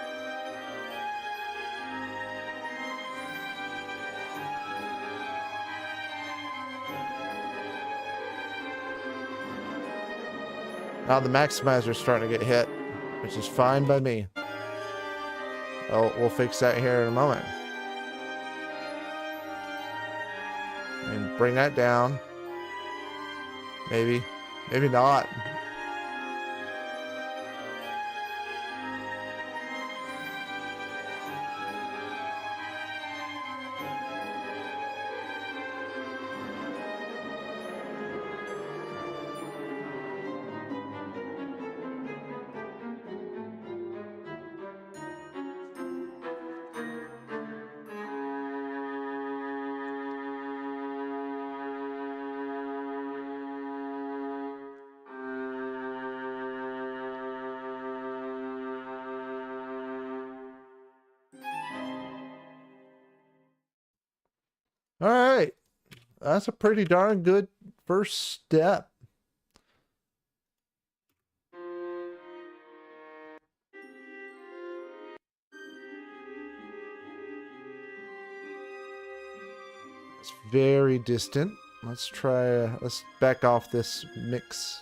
Now the maximizer's starting to get hit, which is fine by me. Oh, we'll fix that here in a moment. And bring that down. Maybe. Maybe not. All right. That's a pretty darn good first step. It's very distant. Let's try, let's back off this mix.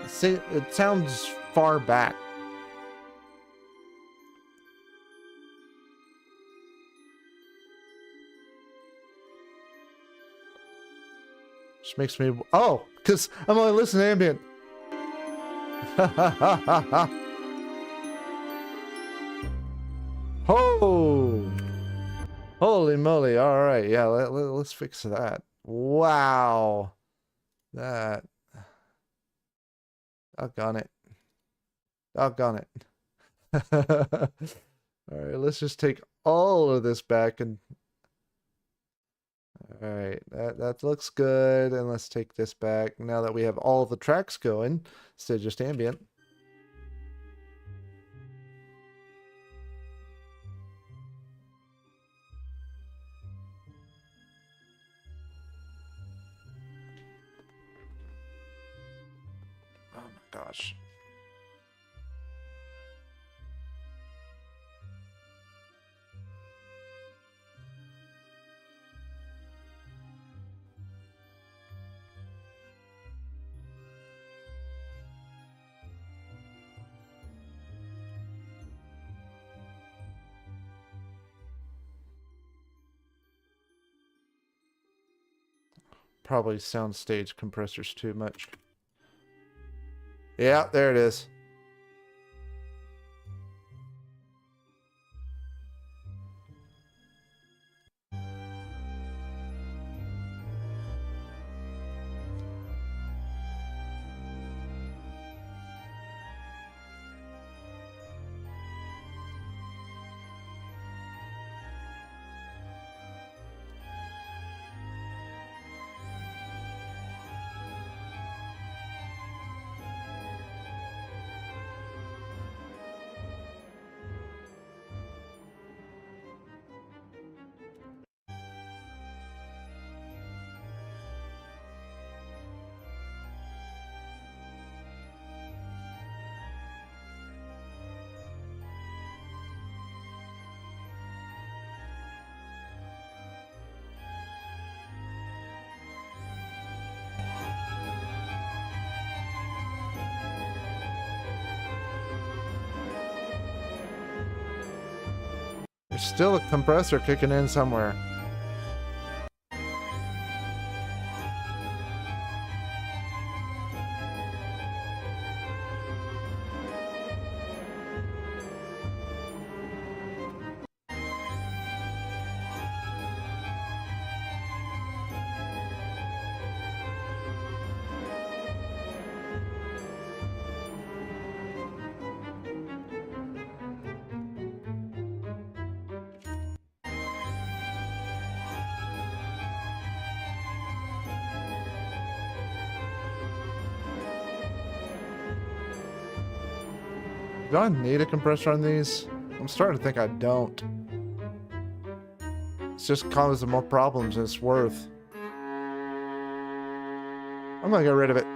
It sounds far back. Which makes me... Oh! Because I'm only listening to ambient. Oh! Holy moly. Alright, yeah, let's fix that. Wow. That... Doggone it. Doggone it. Alright, let's just take all of this back and... Alright, that looks good. And let's take this back now that we have all the tracks going instead of just ambient. Oh my gosh. Probably soundstage compressors too much. Yeah, there it is. There's still a compressor kicking in somewhere. Do I need a compressor on these? I'm starting to think I don't. It's just causing more problems than it's worth. I'm gonna get rid of it.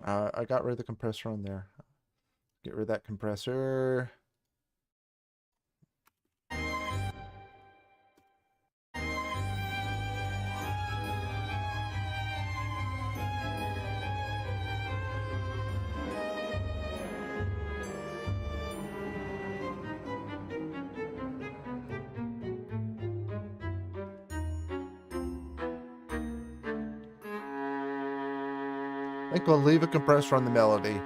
I got rid of the compressor on there. Get rid of that compressor. I think we'll leave a compressor on the melody.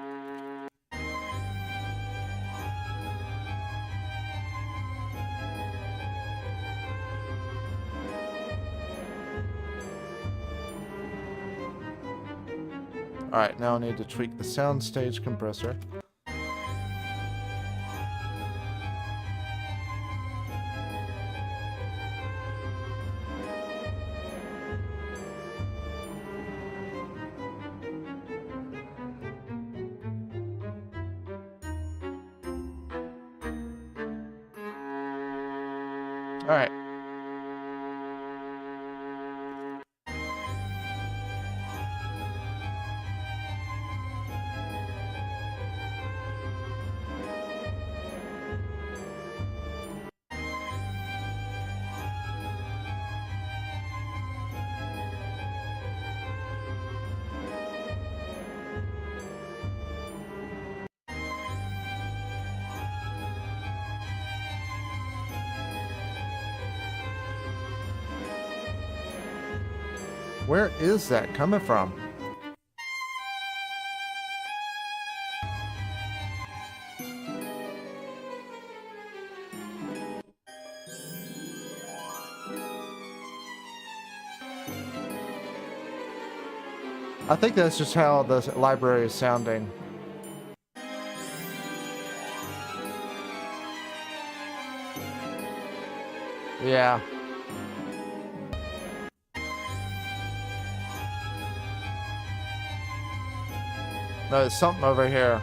Alright, now I need to tweak the soundstage compressor. Alright. Where is that coming from? I think that's just how the library is sounding. Yeah. No, there's something over here.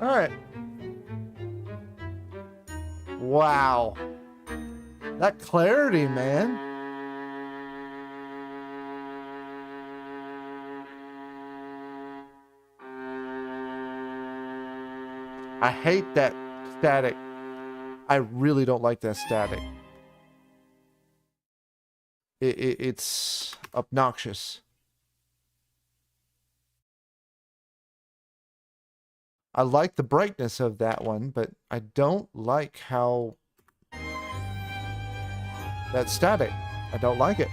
All right. Wow. That clarity, man. I hate that static. I really don't like that static. It's obnoxious. I like the brightness of that one, but I don't like how that static. I don't like it.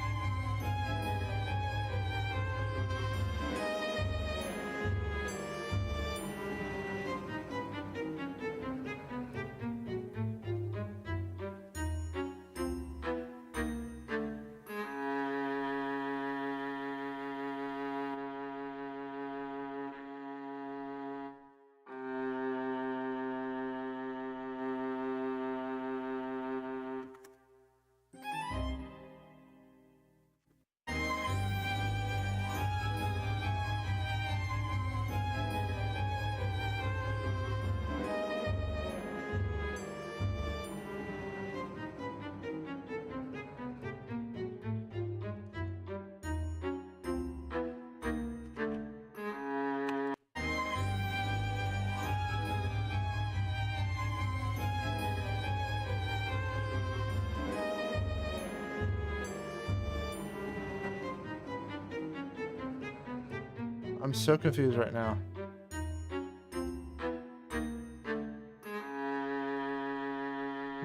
I'm so confused right now.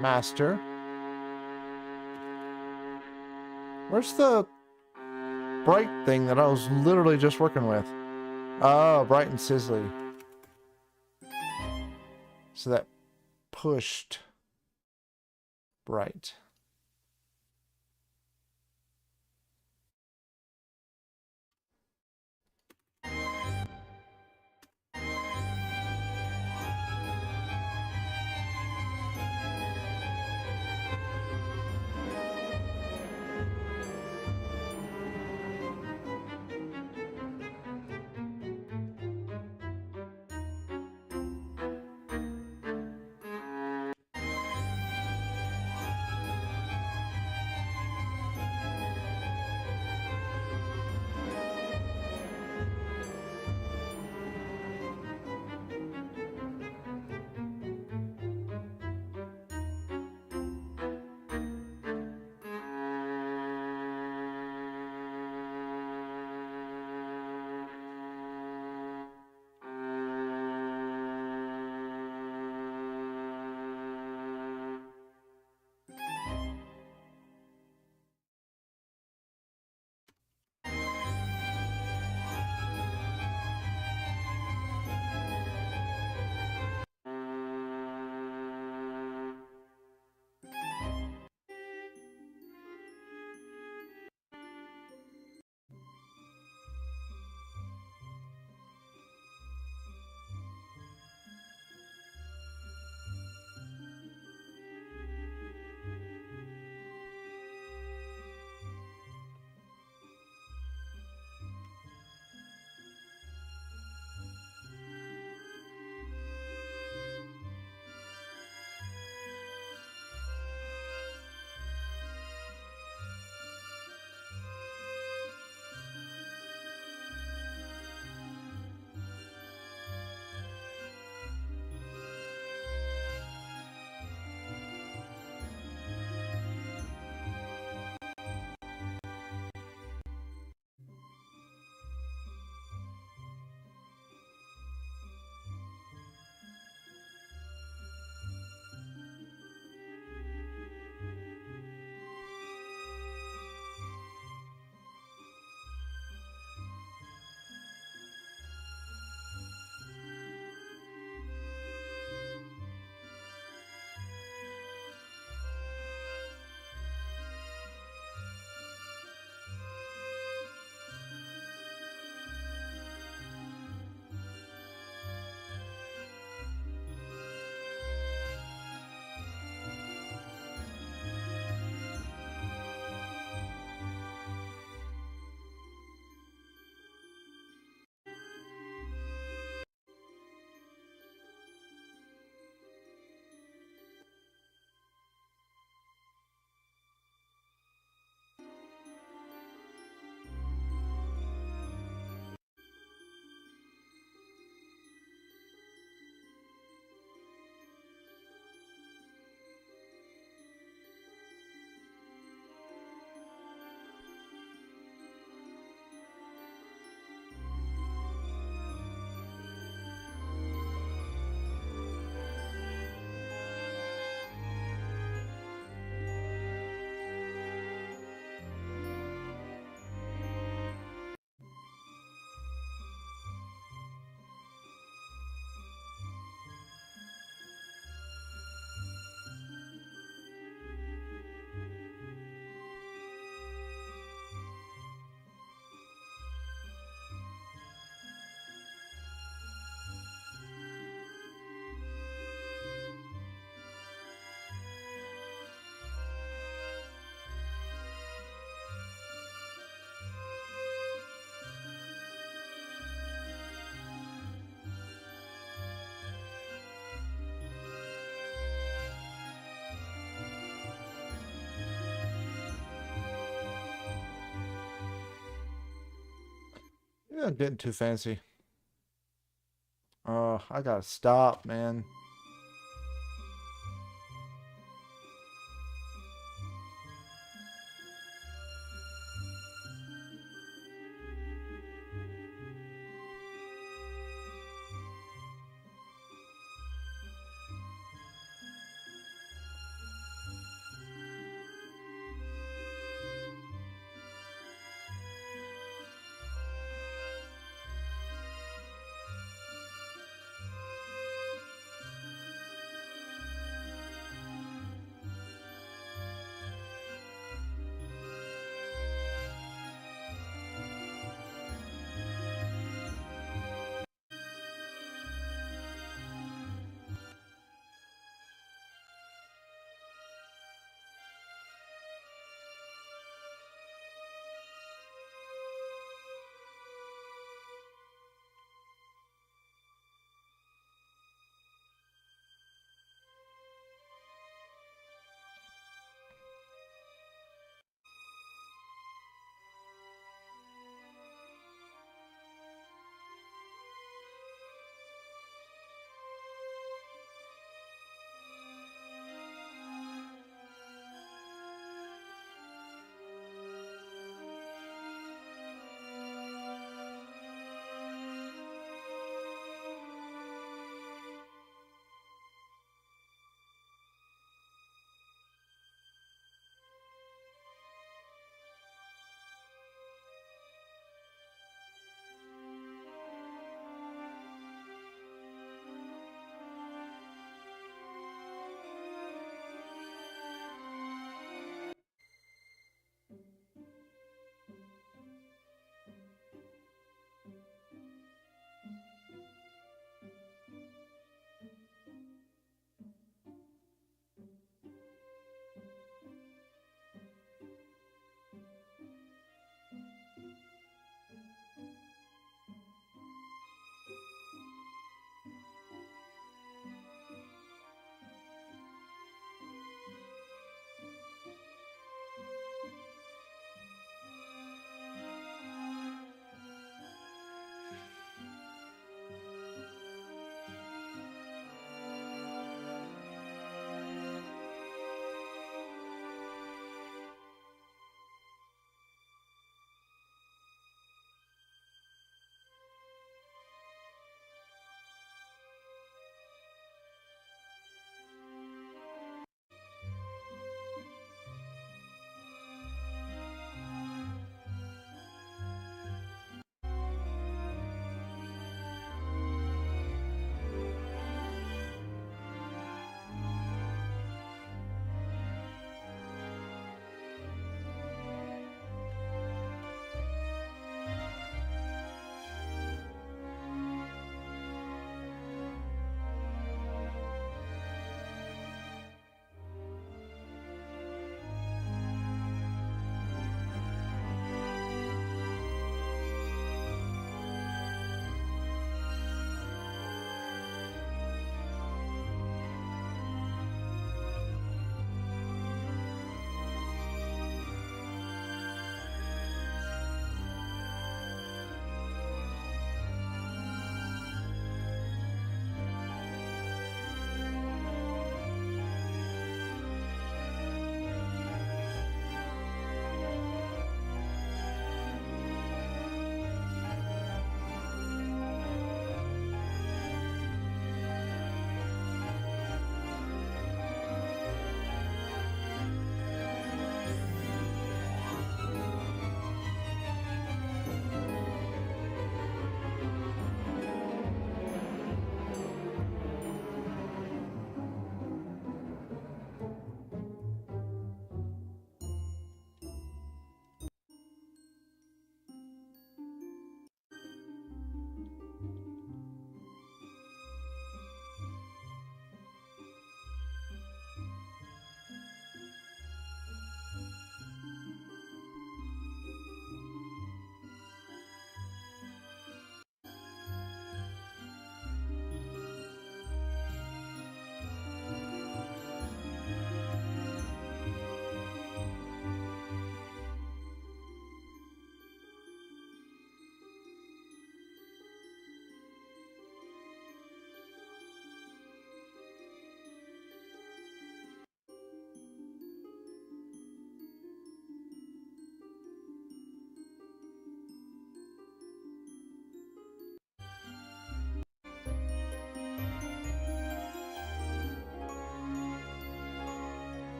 Master. Where's the bright thing that I was literally just working with? Oh, bright and sizzly. So that pushed bright. Maybe I'm getting too fancy. Oh, I gotta stop, man.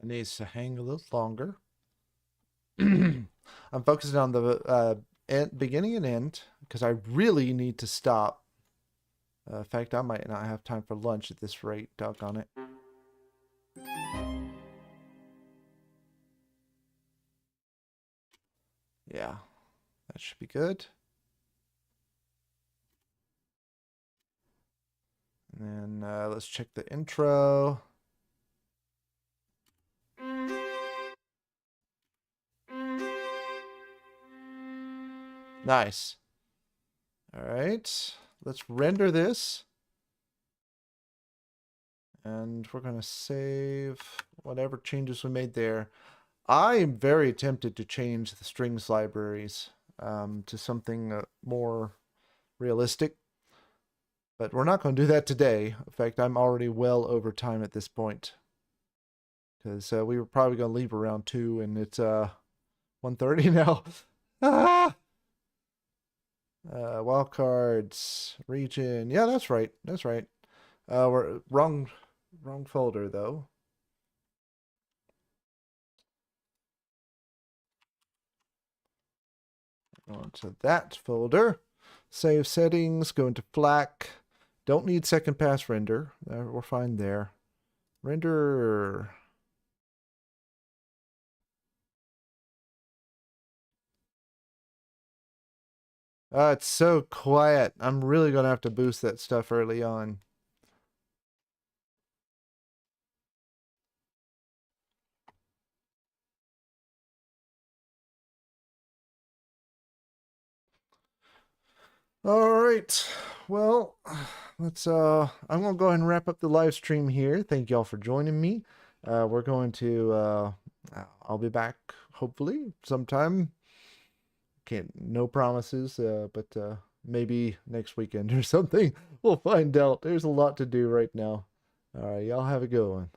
It needs to hang a little longer. I'm focusing on the beginning and end because I really need to stop. In fact, I might not have time for lunch at this rate. Doggone it. Yeah, that should be good. And then let's check the intro. Nice. All right, let's render this. And we're going to save whatever changes we made there. I am very tempted to change the strings libraries to something more realistic. But we're not going to do that today. In fact, I'm already well over time at this point. Because we were probably going to leave around 2 and it's 1:30 now. Ah! Wildcards, region. Yeah, that's right. That's right. We're wrong folder though. Onto that folder. Save settings, go into FLAC. Don't need second pass render. We're fine there. Render. It's so quiet. I'm really going to have to boost that stuff early on. All right. Well, let's I'm going to go ahead and wrap up the live stream here. Thank y'all for joining me. We're going to I'll be back hopefully sometime. Can't no promises, but maybe next weekend or something. We'll find out. There's a lot to do right now. All right, y'all have a good one.